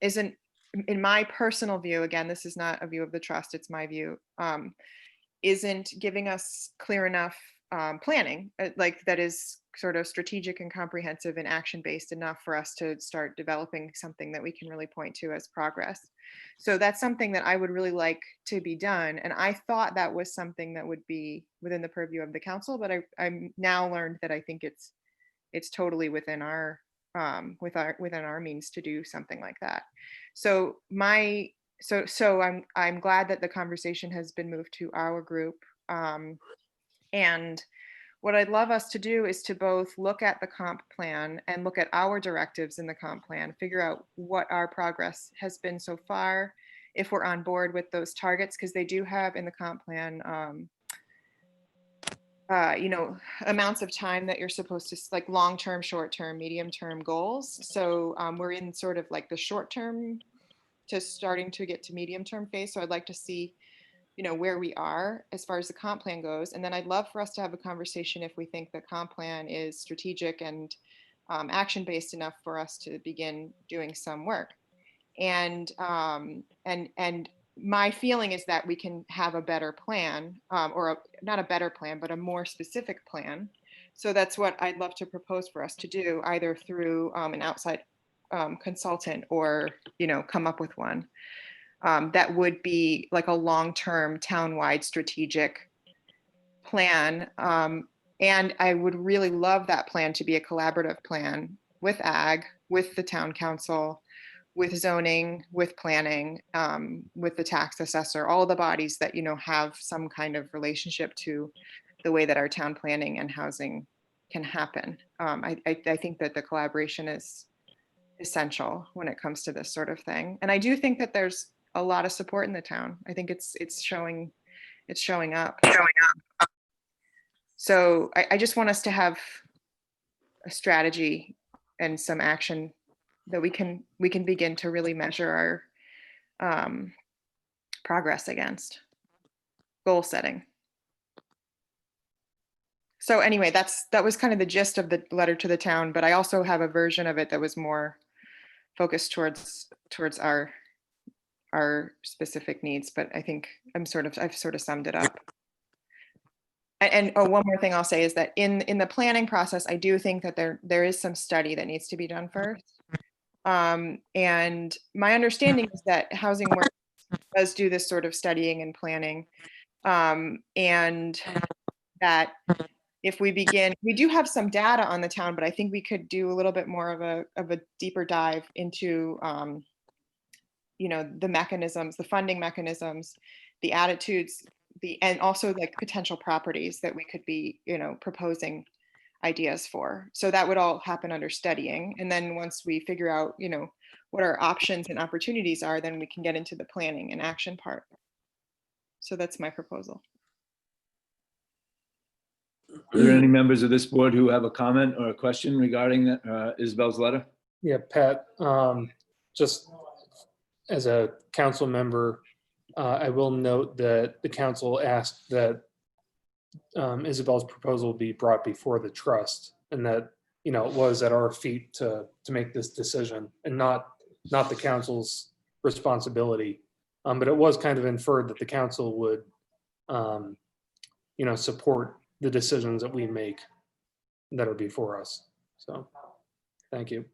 isn't, in my personal view, again, this is not a view of the trust, it's my view, isn't giving us clear enough planning, like that is sort of strategic and comprehensive and action-based enough for us to start developing something that we can really point to as progress. So that's something that I would really like to be done. And I thought that was something that would be within the purview of the council, but I'm now learned that I think it's totally within our within our means to do something like that. So I'm glad that the conversation has been moved to our group. And what I'd love us to do is to both look at the comp plan and look at our directives in the comp plan, figure out what our progress has been so far, if we're on board with those targets, because they do have in the comp plan, you know, amounts of time that you're supposed to, like long-term, short-term, medium-term goals. So we're in sort of like the short-term to starting to get to medium-term phase. So I'd like to see, you know, where we are as far as the comp plan goes. And then I'd love for us to have a conversation if we think the comp plan is strategic and action-based enough for us to begin doing some work. And my feeling is that we can have a better plan, not a better plan, but a more specific plan. So that's what I'd love to propose for us to do, either through an outside consultant or, you know, come up with one. That would be like a long-term town-wide strategic plan. And I would really love that plan to be a collaborative plan with ag, with the town council, with zoning, with planning, with the tax assessor, all the bodies that, you know, have some kind of relationship to the way that our town planning and housing can happen. I think that the collaboration is essential when it comes to this sort of thing. And I do think that there's a lot of support in the town. I think it's showing up. So I just want us to have a strategy and some action that we can begin to really measure our progress against. Goal setting. So anyway, that was kind of the gist of the letter to the town, but I also have a version of it that was more focused towards our specific needs, but I think I've sort of summed it up. And oh, one more thing I'll say is that in the planning process, I do think that there is some study that needs to be done first. And my understanding is that Housing Works does do this sort of studying and planning, and that if we begin, we do have some data on the town, but I think we could do a little bit more of a deeper dive into, you know, the mechanisms, the funding mechanisms, the attitudes, and also like potential properties that we could be, you know, proposing ideas for. So that would all happen under studying. And then once we figure out, you know, what our options and opportunities are, then we can get into the planning and action part. So that's my proposal. Are there any members of this board who have a comment or a question regarding Isabel's letter? Yeah, Pat, just as a council member, I will note that the council asked that Isabel's proposal be brought before the trust, and that, you know, it was at our feet to make this decision and not the council's responsibility. But it was kind of inferred that the council would, you know, support the decisions that we make that are before us. So, thank you.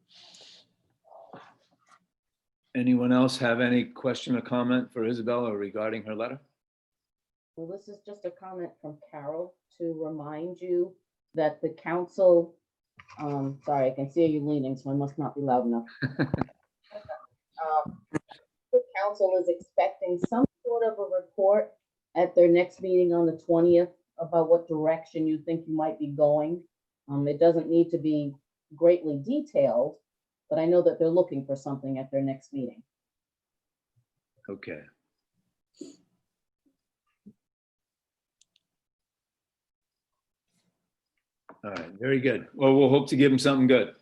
Anyone else have any question or comment for Isabel or regarding her letter? Well, this is just a comment from Carol to remind you that the council, sorry, I can see you leaning, so I must not be loud enough. The council is expecting some sort of a report at their next meeting on the 20th about what direction you think you might be going. It doesn't need to be greatly detailed, but I know that they're looking for something at their next meeting. Okay. All right, very good. Well, we'll hope to give them something good.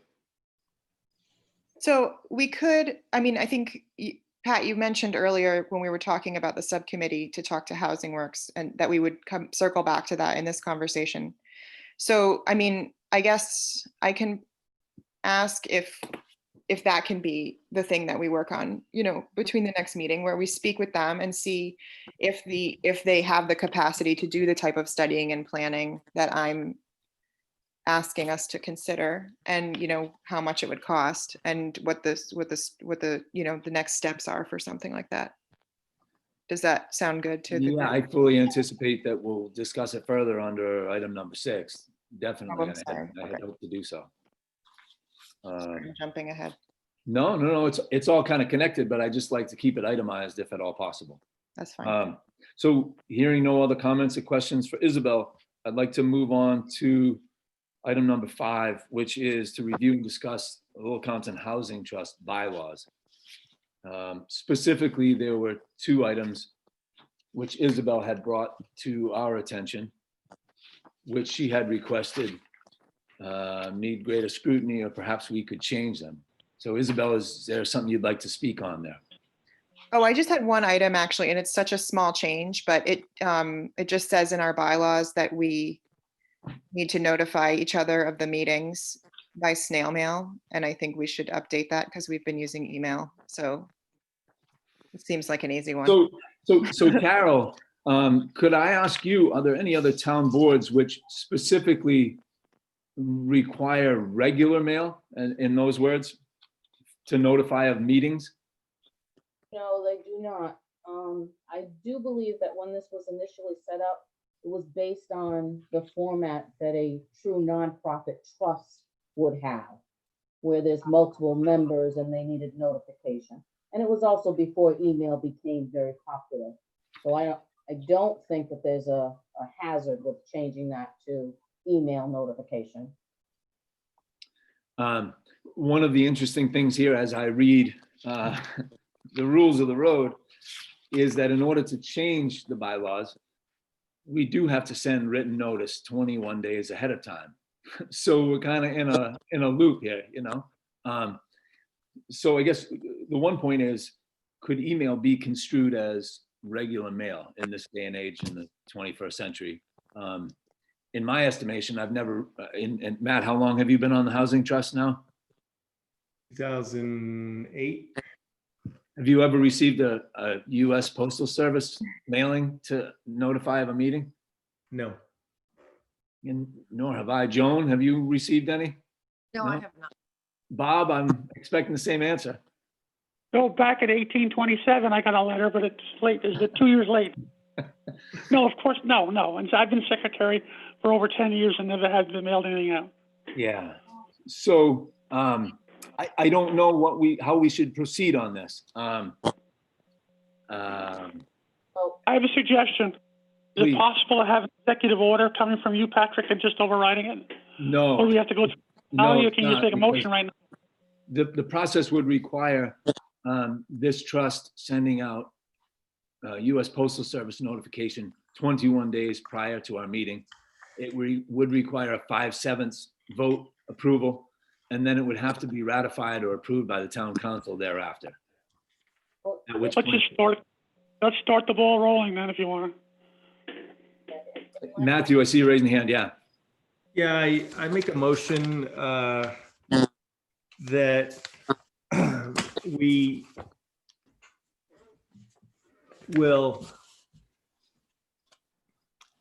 So we could, I mean, I think, Pat, you mentioned earlier when we were talking about the subcommittee to talk to Housing Works, and that we would circle back to that in this conversation. So, I mean, I guess I can ask if that can be the thing that we work on, you know, between the next meeting, where we speak with them and see if they have the capacity to do the type of studying and planning that I'm asking us to consider, and, you know, how much it would cost, and what the you know, the next steps are for something like that. Does that sound good to the Yeah, I fully anticipate that we'll discuss it further under item number 6. Definitely. Oh, I'm sorry. I had hoped to do so. I'm jumping ahead. No, it's all kind of connected, but I just like to keep it itemized if at all possible. That's fine. So hearing no other comments or questions for Isabel, I'd like to move on to item number 5, which is to review and discuss the Little Compton Housing Trust bylaws. Specifically, there were 2 items which Isabel had brought to our attention, which she had requested need greater scrutiny, or perhaps we could change them. So Isabel, is there something you'd like to speak on there? Oh, I just had one item actually, and it's such a small change, but it just says in our bylaws that we need to notify each other of the meetings by snail mail. And I think we should update that because we've been using email. So it seems like an easy one. So Carol, could I ask you, are there any other town boards which specifically require regular mail, and in those words, to notify of meetings? No, they do not. I do believe that when this was initially set up, it was based on the format that a true nonprofit trust would have, where there's multiple members and they needed notification. And it was also before email became very popular. So I don't think that there's a hazard with changing that to email notification. One of the interesting things here, as I read the rules of the road, is that in order to change the bylaws, we do have to send written notice 21 days ahead of time. So we're kind of in a loop here, you know? So I guess the one point is, could email be construed as regular mail in this day and age in the 21st century? In my estimation, I've never, and Matt, how long have you been on the Housing Trust now? 2008. Have you ever received a US Postal Service mailing to notify of a meeting? No. And nor have I. Joan, have you received any? No, I have not. Bob, I'm expecting the same answer. No, back in 1827, I got a letter, but it's late. It's 2 years late. No, of course, no. And I've been secretary for over 10 years and never had been mailed anything out. Yeah. So I don't know how we should proceed on this. I have a suggestion. Is Please. it possible to have an executive order coming from you, Patrick, and just overriding it? No. Or do we have to go through? No, You can just make a motion right now. The process would require this trust sending out US Postal Service notification 21 days prior to our meeting. It would require a 5/7 vote approval, and then it would have to be ratified or approved by the town council thereafter. At which point, Let's start the ball rolling then, if you want. Matthew, I see you raising your hand. Yeah. Yeah, I make a motion that we will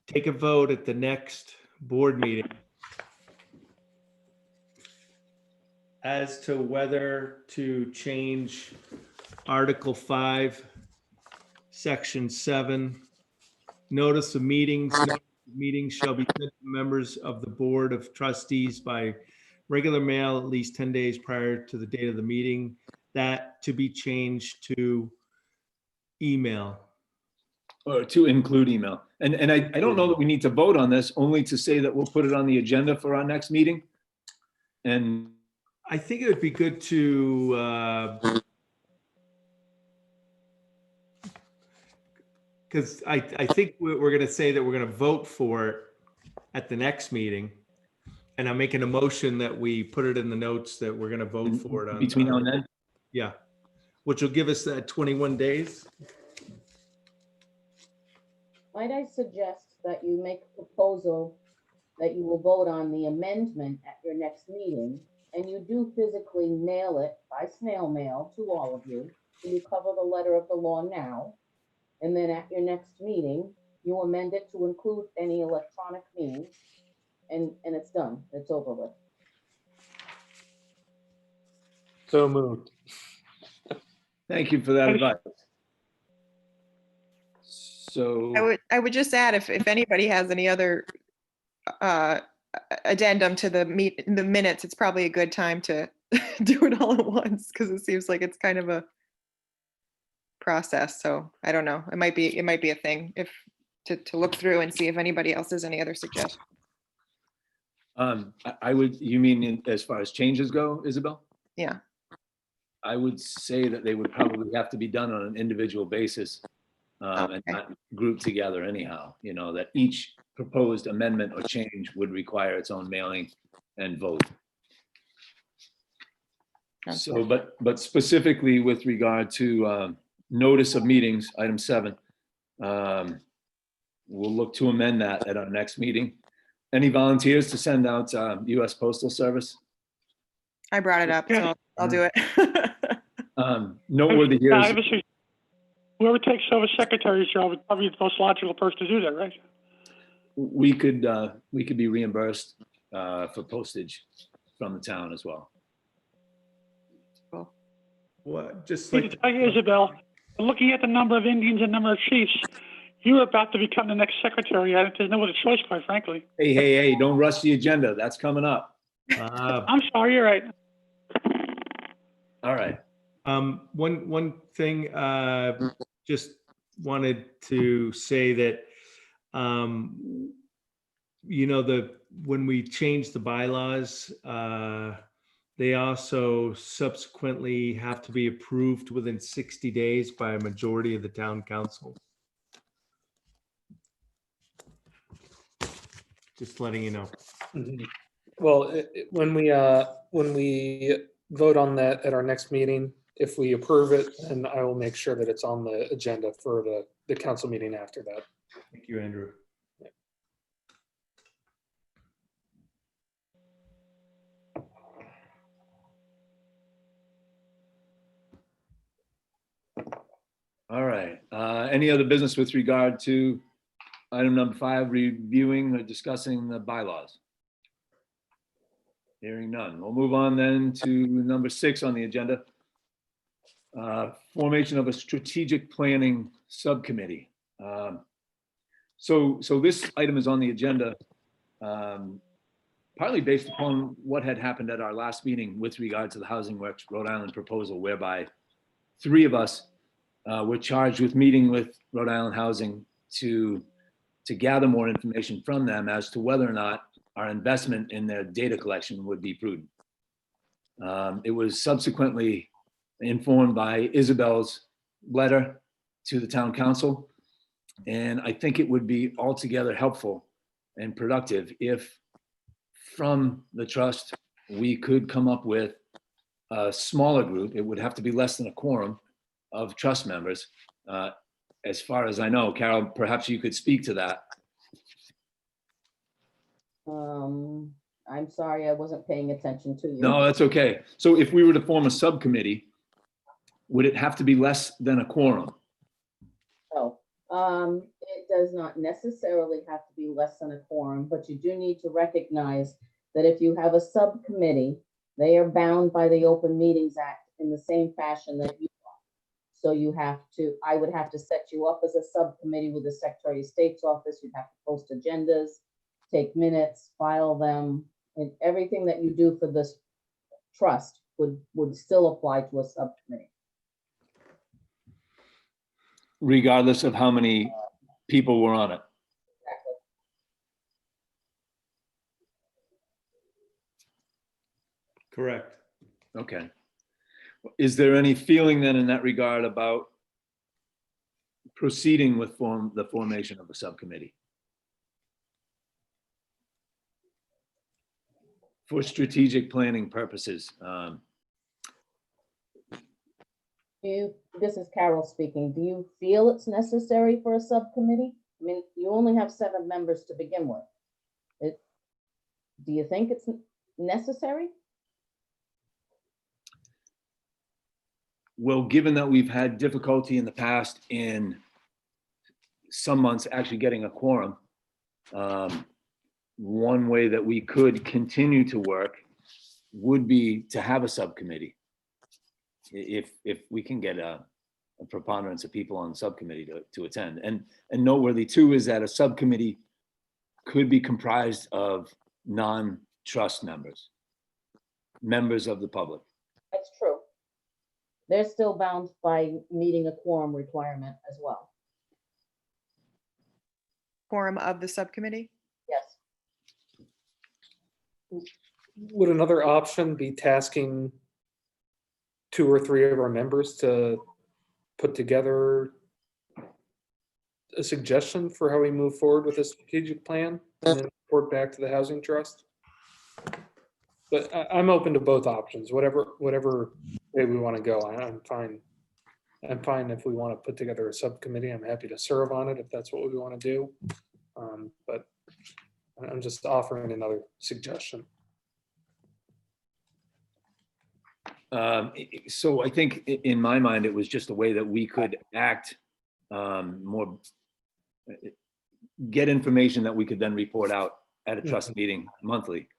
take a vote at the next board meeting as to whether to change Article 5, Section 7, notice of meetings. Meetings shall be sent to members of the Board of Trustees by regular mail at least 10 days prior to the date of the meeting. That to be changed to email. Or to include email. And I don't know that we need to vote on this, only to say that we'll put it on the agenda for our next meeting. And I think it would be good to, because I think we're going to say that we're going to vote for it at the next meeting. And I'm making a motion that we put it in the notes that we're going to vote for it on. Between now and then? Yeah. Which will give us that 21 days. Might I suggest that you make a proposal that you will vote on the amendment at your next meeting, and you do physically mail it by snail mail to all of you. So you cover the letter of the law now, and then at your next meeting, you amend it to include any electronic means, and it's done. It's over with. So moved. Thank you for that advice. So I would just add, if anybody has any other addendum to the minutes, it's probably a good time to do it all at once, because it seems like it's kind of a process. So I don't know. It might be a thing if to look through and see if anybody else has any other suggestions. I would, you mean as far as changes go, Isabel? Yeah. I would say that they would probably have to be done on an individual basis and Okay. not grouped together anyhow, you know, that each proposed amendment or change would require its own mailing and vote. Okay. So, but specifically with regard to notice of meetings, item 7, we'll look to amend that at our next meeting. Any volunteers to send out US Postal Service? I brought it up, so I'll do it. Noteworthy here is, Obviously, whoever takes over secretary's job is probably the most logical person to do that, right? we could be reimbursed for postage from the town as well. Cool. What, just I like, need to tell you, Isabel, looking at the number of Indians and number of chiefs, you're about to become the next secretary. There's no other choice, quite frankly. Hey, don't rush the agenda. That's coming up. I'm sorry, you're right. All right. one thing, just wanted to say that, you know, when we changed the bylaws, they also subsequently have to be approved within 60 days by a majority of the town council. Just letting you know. Mhm. Well, when we vote on that at our next meeting, if we approve it, then I will make sure that it's on the agenda for the council meeting after that. Thank you, Andrew. All right. Any other business with regard to item number 5, reviewing or discussing the bylaws? Hearing none. We'll move on then to number 6 on the agenda. Formation of a strategic planning subcommittee. So this item is on the agenda partly based upon what had happened at our last meeting with regard to the Housing Works Rhode Island proposal, whereby 3 of us were charged with meeting with Rhode Island Housing to gather more information from them as to whether or not our investment in their data collection would be prudent. It was subsequently informed by Isabel's letter to the town council. And I think it would be altogether helpful and productive if from the trust, we could come up with a smaller group. It would have to be less than a quorum of trust members. As far as I know, Carol, perhaps you could speak to that. I'm sorry, I wasn't paying attention to you. No, that's okay. So if we were to form a subcommittee, would it have to be less than a quorum? Oh, it does not necessarily have to be less than a quorum, but you do need to recognize that if you have a subcommittee, they are bound by the Open Meetings Act in the same fashion that you are. So you have to, I would have to set you up as a subcommittee with the Secretary of State's office. You'd have to post agendas, take minutes, file them, and everything that you do for this trust would still apply to a subcommittee. Regardless of how many people were on it. Exactly. Correct. Okay. Is there any feeling then in that regard about proceeding with the formation of a subcommittee? For strategic planning purposes. This is Carol speaking. Do you feel it's necessary for a subcommittee? I mean, you only have 7 members to begin with. Do you think it's necessary? Well, given that we've had difficulty in the past in some months actually getting a quorum, one way that we could continue to work would be to have a subcommittee. If we can get a preponderance of people on the subcommittee to attend. And noteworthy too is that a subcommittee could be comprised of non-trust members of the public. That's true. They're still bound by meeting a quorum requirement as well. quorum of the subcommittee? Yes. Would another option be tasking 2 or 3 of our members to put together a suggestion for how we move forward with a strategic plan and then report back to the housing trust? But I'm open to both options, whatever way we want to go. I'm fine. I'm fine if we want to put together a subcommittee. I'm happy to serve on it if that's what we want to do. But I'm just offering another suggestion. So I think in my mind, it was just a way that we could act more, get information that we could then report out at a trust meeting monthly.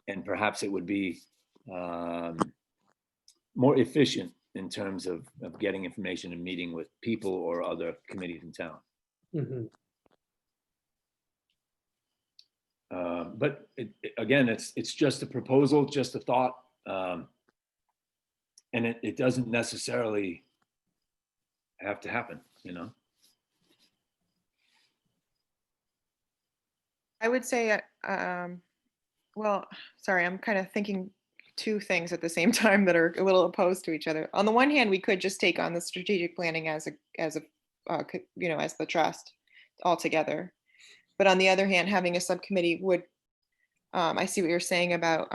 And perhaps it would be more efficient in terms of getting information and meeting with people or other committees in town. Mhm. But again, it's just a proposal, just a thought. And it doesn't necessarily have to happen, you know? I would say, well, sorry, I'm kind of thinking two things at the same time that are a little opposed to each other. On the one hand, we could just take on the strategic planning as the trust altogether. But on the other hand, having a subcommittee would, I see what you're saying about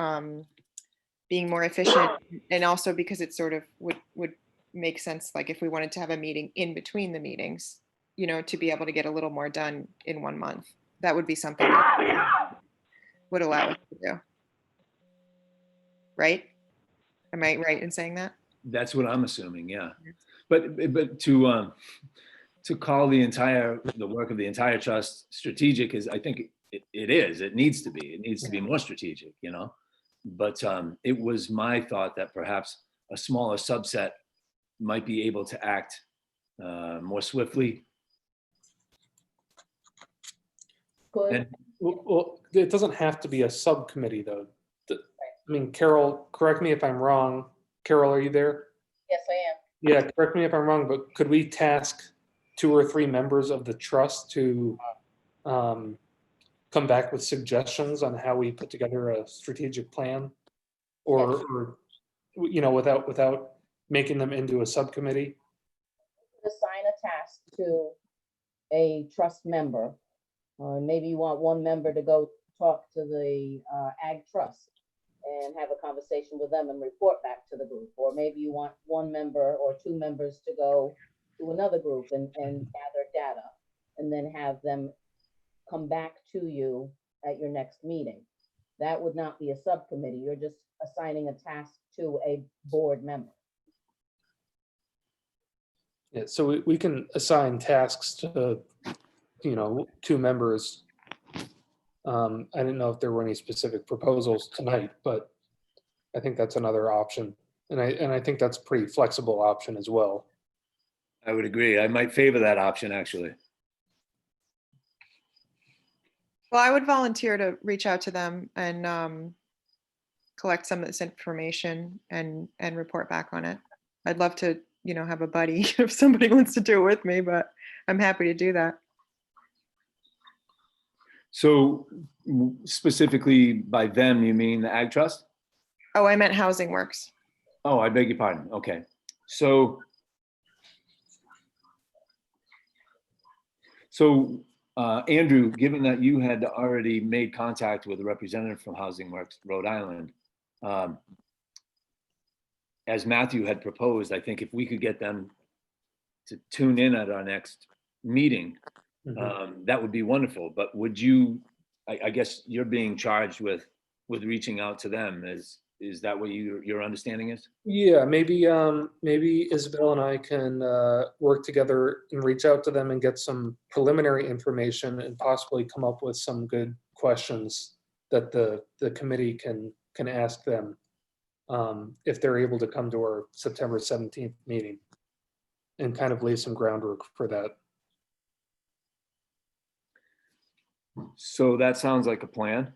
being more efficient, and also because it sort of would make sense, like if we wanted to have a meeting in between the meetings, to be able to get a little more done in 1 month. That would be something that would allow us to do. Right? Am I right in saying that? That's what I'm assuming, yeah. But to call the work of the entire trust strategic is, I think it needs to be. It needs to be more strategic, But it was my thought that perhaps a smaller subset might be able to act more swiftly. Good. Well, it doesn't have to be a subcommittee, though. I mean, Carol, correct me if I'm wrong. Carol, are you there? Yes, I am. Yeah, correct me if I'm wrong, but could we task 2 or 3 members of the trust to come back with suggestions on how we put together a strategic plan? Or without making them into a subcommittee? Assign a task to a trust member. Maybe you want one member to go talk to the Ag Trust and have a conversation with them and report back to the group. Or maybe you want one member or 2 members to go to another group and gather data and then have them come back to you at your next meeting. That would not be a subcommittee. You're just assigning a task to a board member. Yeah, so we can assign tasks to, 2 members. I didn't know if there were any specific proposals tonight, but I think that's another option. And I think that's a pretty flexible option as well. I would agree. I might favor that option, actually. Well, I would volunteer to reach out to them and collect some of this information and report back on it. I'd love to, have a buddy if somebody wants to do it with me, but I'm happy to do that. So specifically by them, you mean the Ag Trust? Oh, I meant Housing Works. Oh, I beg your pardon. Okay. So Andrew, given that you had already made contact with a representative from Housing Works Rhode Island, as Matthew had proposed, I think if we could get them to tune in at our next meeting, that would be wonderful. But would you, I guess you're being charged with reaching out to them. Is that what your understanding is? Yeah, maybe Isabel and I can work together and reach out to them and get some preliminary information and possibly come up with some good questions that the committee can ask them if they're able to come to our September 17th meeting, and kind of lay some groundwork for that. So that sounds like a plan.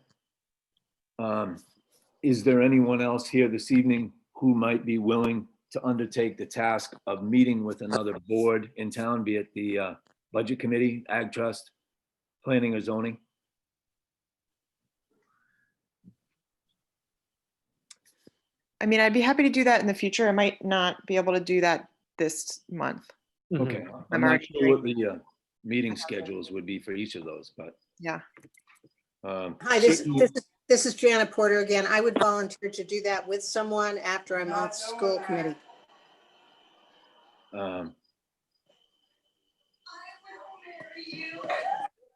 Is there anyone else here this evening who might be willing to undertake the task of meeting with another board in town, be it the Budget Committee, Ag Trust, planning or zoning? I mean, I'd be happy to do that in the future. I might not be able to do that this month. Okay, Mhm. I'm I'm not already sure what the meeting schedules would be for each of those, but. Yeah. Hi, this is Janet Porter again. I would volunteer to do that with someone after I'm off school committee. um,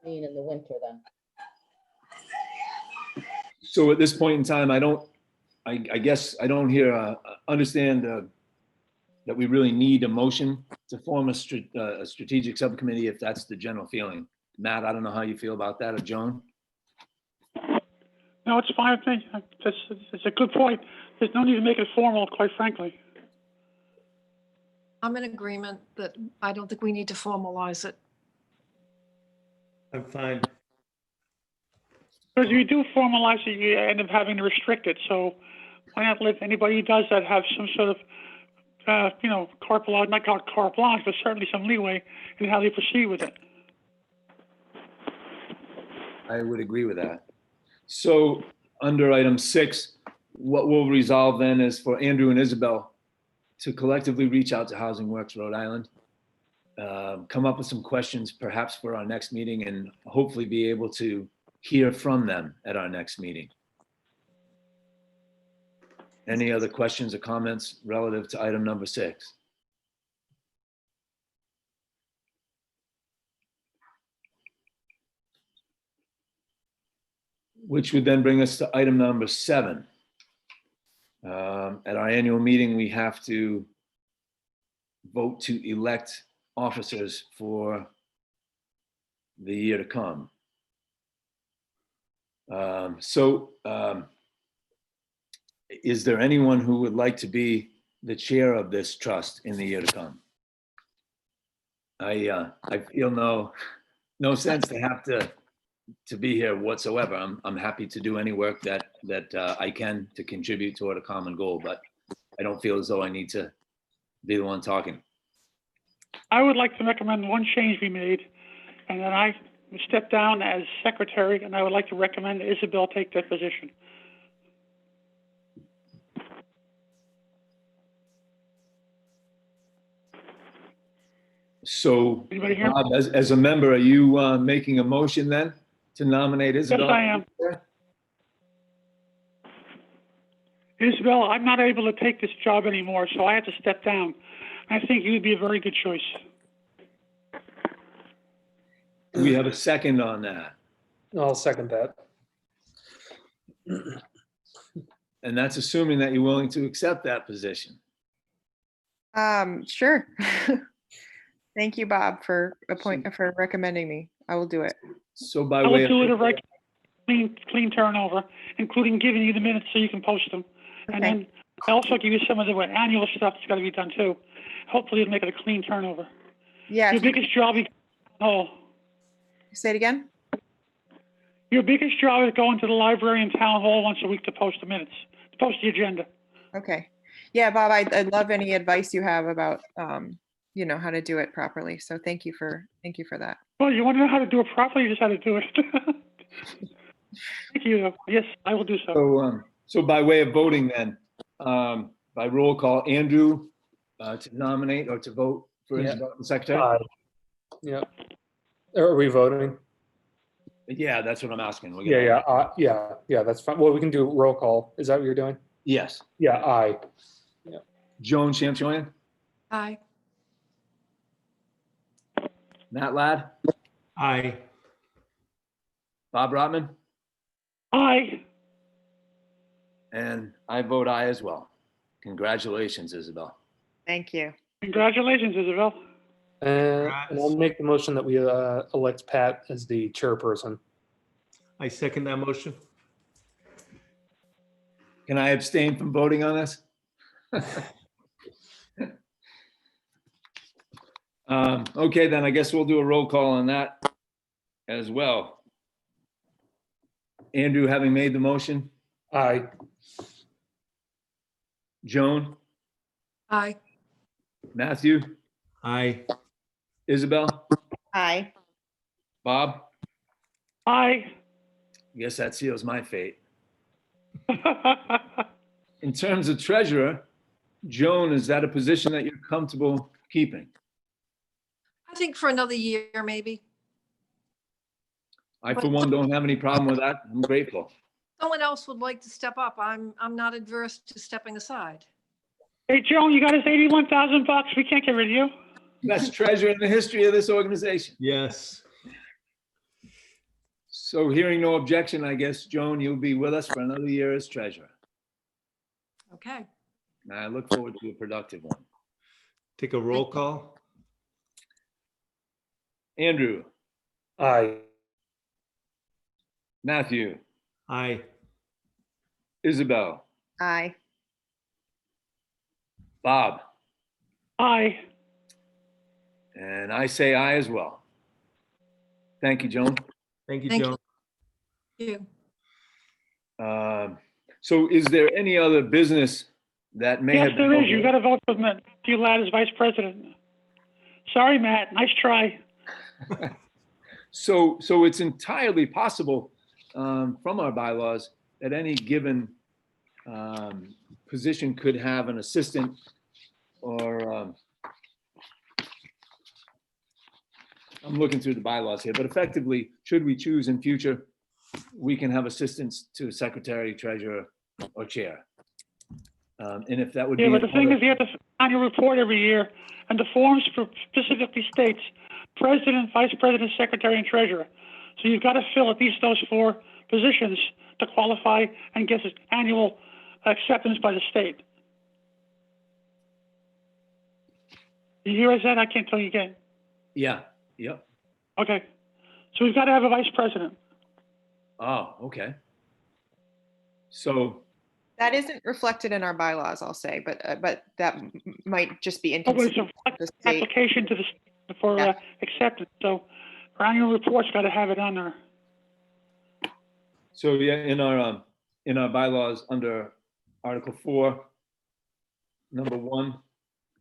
Mean in the winter then. So at this point in time, I guess I don't understand that we really need a motion to form a strategic subcommittee if that's the general feeling. Matt, I don't know how you feel about that, or Joan? No, it's fine with me. It's a good point. There's no need to make it formal, quite frankly. I'm in agreement that I don't think we need to formalize it. I'm fine. Because if you do formalize it, you end up having to restrict it. So why not let anybody who does that have some sort of, carte blanche, not carte blanche, but certainly some leeway in how they proceed with it. I would agree with that. So under item 6, what we'll resolve then is for Andrew and Isabel to collectively reach out to Housing Works Rhode Island, come up with some questions perhaps for our next meeting, and hopefully be able to hear from them at our next meeting. Any other questions or comments relative to item number 6? Which would then bring us to item number 7. At our annual meeting, we have to vote to elect officers for the year to come. Is there anyone who would like to be the chair of this trust in the year to come? I feel no sense to have to be here whatsoever. I'm happy to do any work that I can to contribute toward a common goal, but I don't feel as though I need to be the one talking. I would like to recommend one change be made, and then I step down as secretary, and I would like to recommend Isabel take that position. So, Anybody here? Bob, as a member, are you making a motion then to nominate Isabel? Yes, I am. Isabel, I'm not able to take this job anymore, so I have to step down. I think you would be a very good choice. Do we have a second on that? I'll second that. And that's assuming that you're willing to accept that position. Sure. Thank you, Bob, for recommending me. I will do it. So by I way will of, do it a clean turnover, including giving you the minutes so you can post them. And Okay. then I also give you some of the annual stuff that's got to be done too. Hopefully it'll make it a clean turnover. Yeah. Your biggest job is Say it again. Your biggest job is going to the library and town hall once a week to post the minutes, to post the agenda. Okay. Yeah, Bob, I'd love any advice you have about, how to do it properly. So thank you for that. Well, you want to know how to do it properly, you just how to do it. Thank you. Yes, I will do so. So by way of voting then, by roll call, Andrew to nominate or to vote for Yeah. Isabel, the secretary? Yeah. Are we voting? Yeah, that's what I'm asking. We're Yeah, gonna- yeah, that's fine. Well, we can do roll call. Is that what you're doing? Yes. Yeah, aye. Joan Champion, Aye. Matt Ladd, Aye. Bob Rotman, Aye. and I vote aye as well. Congratulations, Isabel. Thank you. Congratulations, Isabel. And I'll make the motion that we elect Pat as the chairperson. I second that motion. Can I abstain from voting on this? Okay, then I guess we'll do a roll call on that as well. Andrew, having made the motion, Aye. Joan, Aye. Matthew, Aye. Isabel, Aye. Bob, Aye. I guess that seals my fate. In terms of treasurer, Joan, is that a position that you're comfortable keeping? I think for another year, maybe. I, for one, don't have any problem with that. I'm grateful. Someone else would like to step up. I'm not adverse to stepping aside. Hey, Joan, you got us 81,000 bucks. We can't get rid of you. Best treasurer in the history of this organization. Yes. So hearing no objection, I guess, Joan, you'll be with us for another year as treasurer. Okay. And I look forward to a productive one. Take a roll call. Andrew, Aye. Matthew, Aye. Isabel, Aye. Bob, Aye. and I say aye as well. Thank you, Joan. Thank you, Thank Joan. you. So is there any other business that may Yes, have been? there is. You got to vote for Matthew Ladd as vice president. Sorry, Matt. Nice try. So it's entirely possible from our bylaws that any given position could have an assistant or I'm looking through the bylaws here, but effectively, should we choose in future, we can have assistants to secretary, treasurer, or chair. And if that would be. Yeah, but the thing is, you have to sign your report every year, and the forms specifically states president, vice president, secretary, and treasurer. So you've got to fill at least those 4 positions to qualify and get annual acceptance by the state. You hear us that? I can't tell you again. Yeah, yep. Okay. So we've got to have a vice president. Oh, okay. So, That isn't reflected in our bylaws, I'll say, but that might just be Oh, but it's inconsistent a with the state. application to the for Yeah. acceptance. So our annual report's got to have it on there. so yeah, in our bylaws under Article 4, number 1,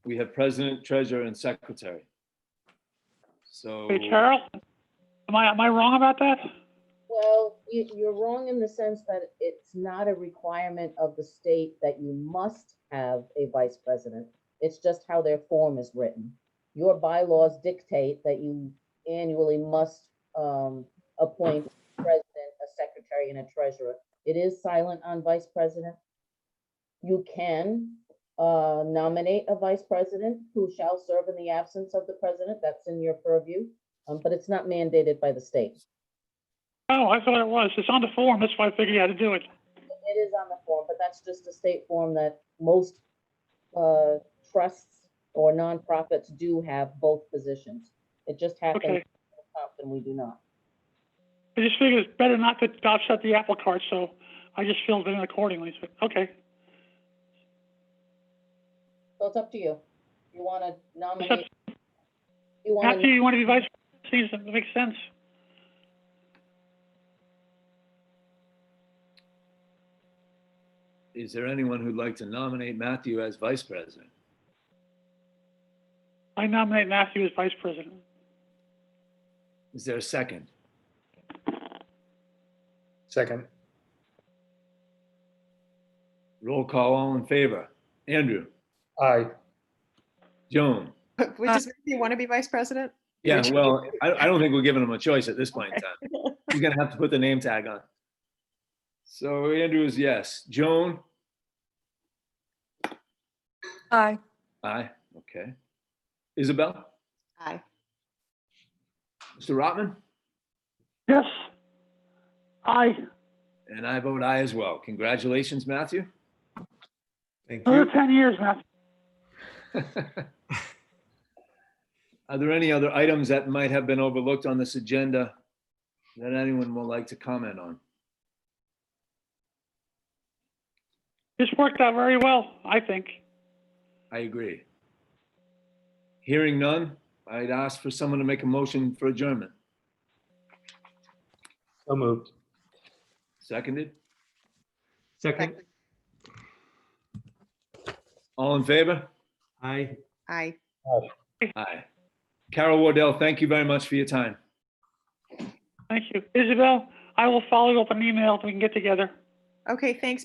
we have president, treasurer, and secretary. So, Hey, Carol, am I wrong about that? Well, you're wrong in the sense that it's not a requirement of the state that you must have a vice president. It's just how their form is written. Your bylaws dictate that you annually must appoint a president, a secretary, and a treasurer. It is silent on vice president. You can nominate a vice president who shall serve in the absence of the president. That's in your purview, but it's not mandated by the state. Oh, I thought it was. It's on the form. That's why I figured you had to do it. It is on the form, but that's just a state form that most trusts or nonprofits do have both positions. It just happens Okay. in Compton, we do not. I just figured it's better not to upset the apple cart, so I just filled it in accordingly. So, okay. So it's up to you. You want to Except, nominate, you want Matthew, to, you want to be vice president? That makes sense. is there anyone who'd like to nominate Matthew as vice president? I nominate Matthew as vice president. Is there a second? Second. Roll call, all in favor. Andrew, Aye. Joan. Wait, does Matthew want to be vice president? Yeah, well, I don't think we're giving him a choice at this point in time. He's gonna have to put the name tag on. So Andrew is yes. Joan? Aye. Aye, okay. Isabel? Aye. Mr. Rotman? Yes. Aye. And I vote aye as well. Congratulations, Matthew. Thank Another you. 10 years, Matthew. Are there any other items that might have been overlooked on this agenda that anyone would like to comment on? This worked out very well, I think. I agree. Hearing none, I'd ask for someone to make a motion for adjournment. So moved. Seconded? Second. All in favor? Aye. Aye. Aye. Carol Wardell, thank you very much for your time. Thank you. Isabel, I will follow up an email if we can get together. Okay, thanks,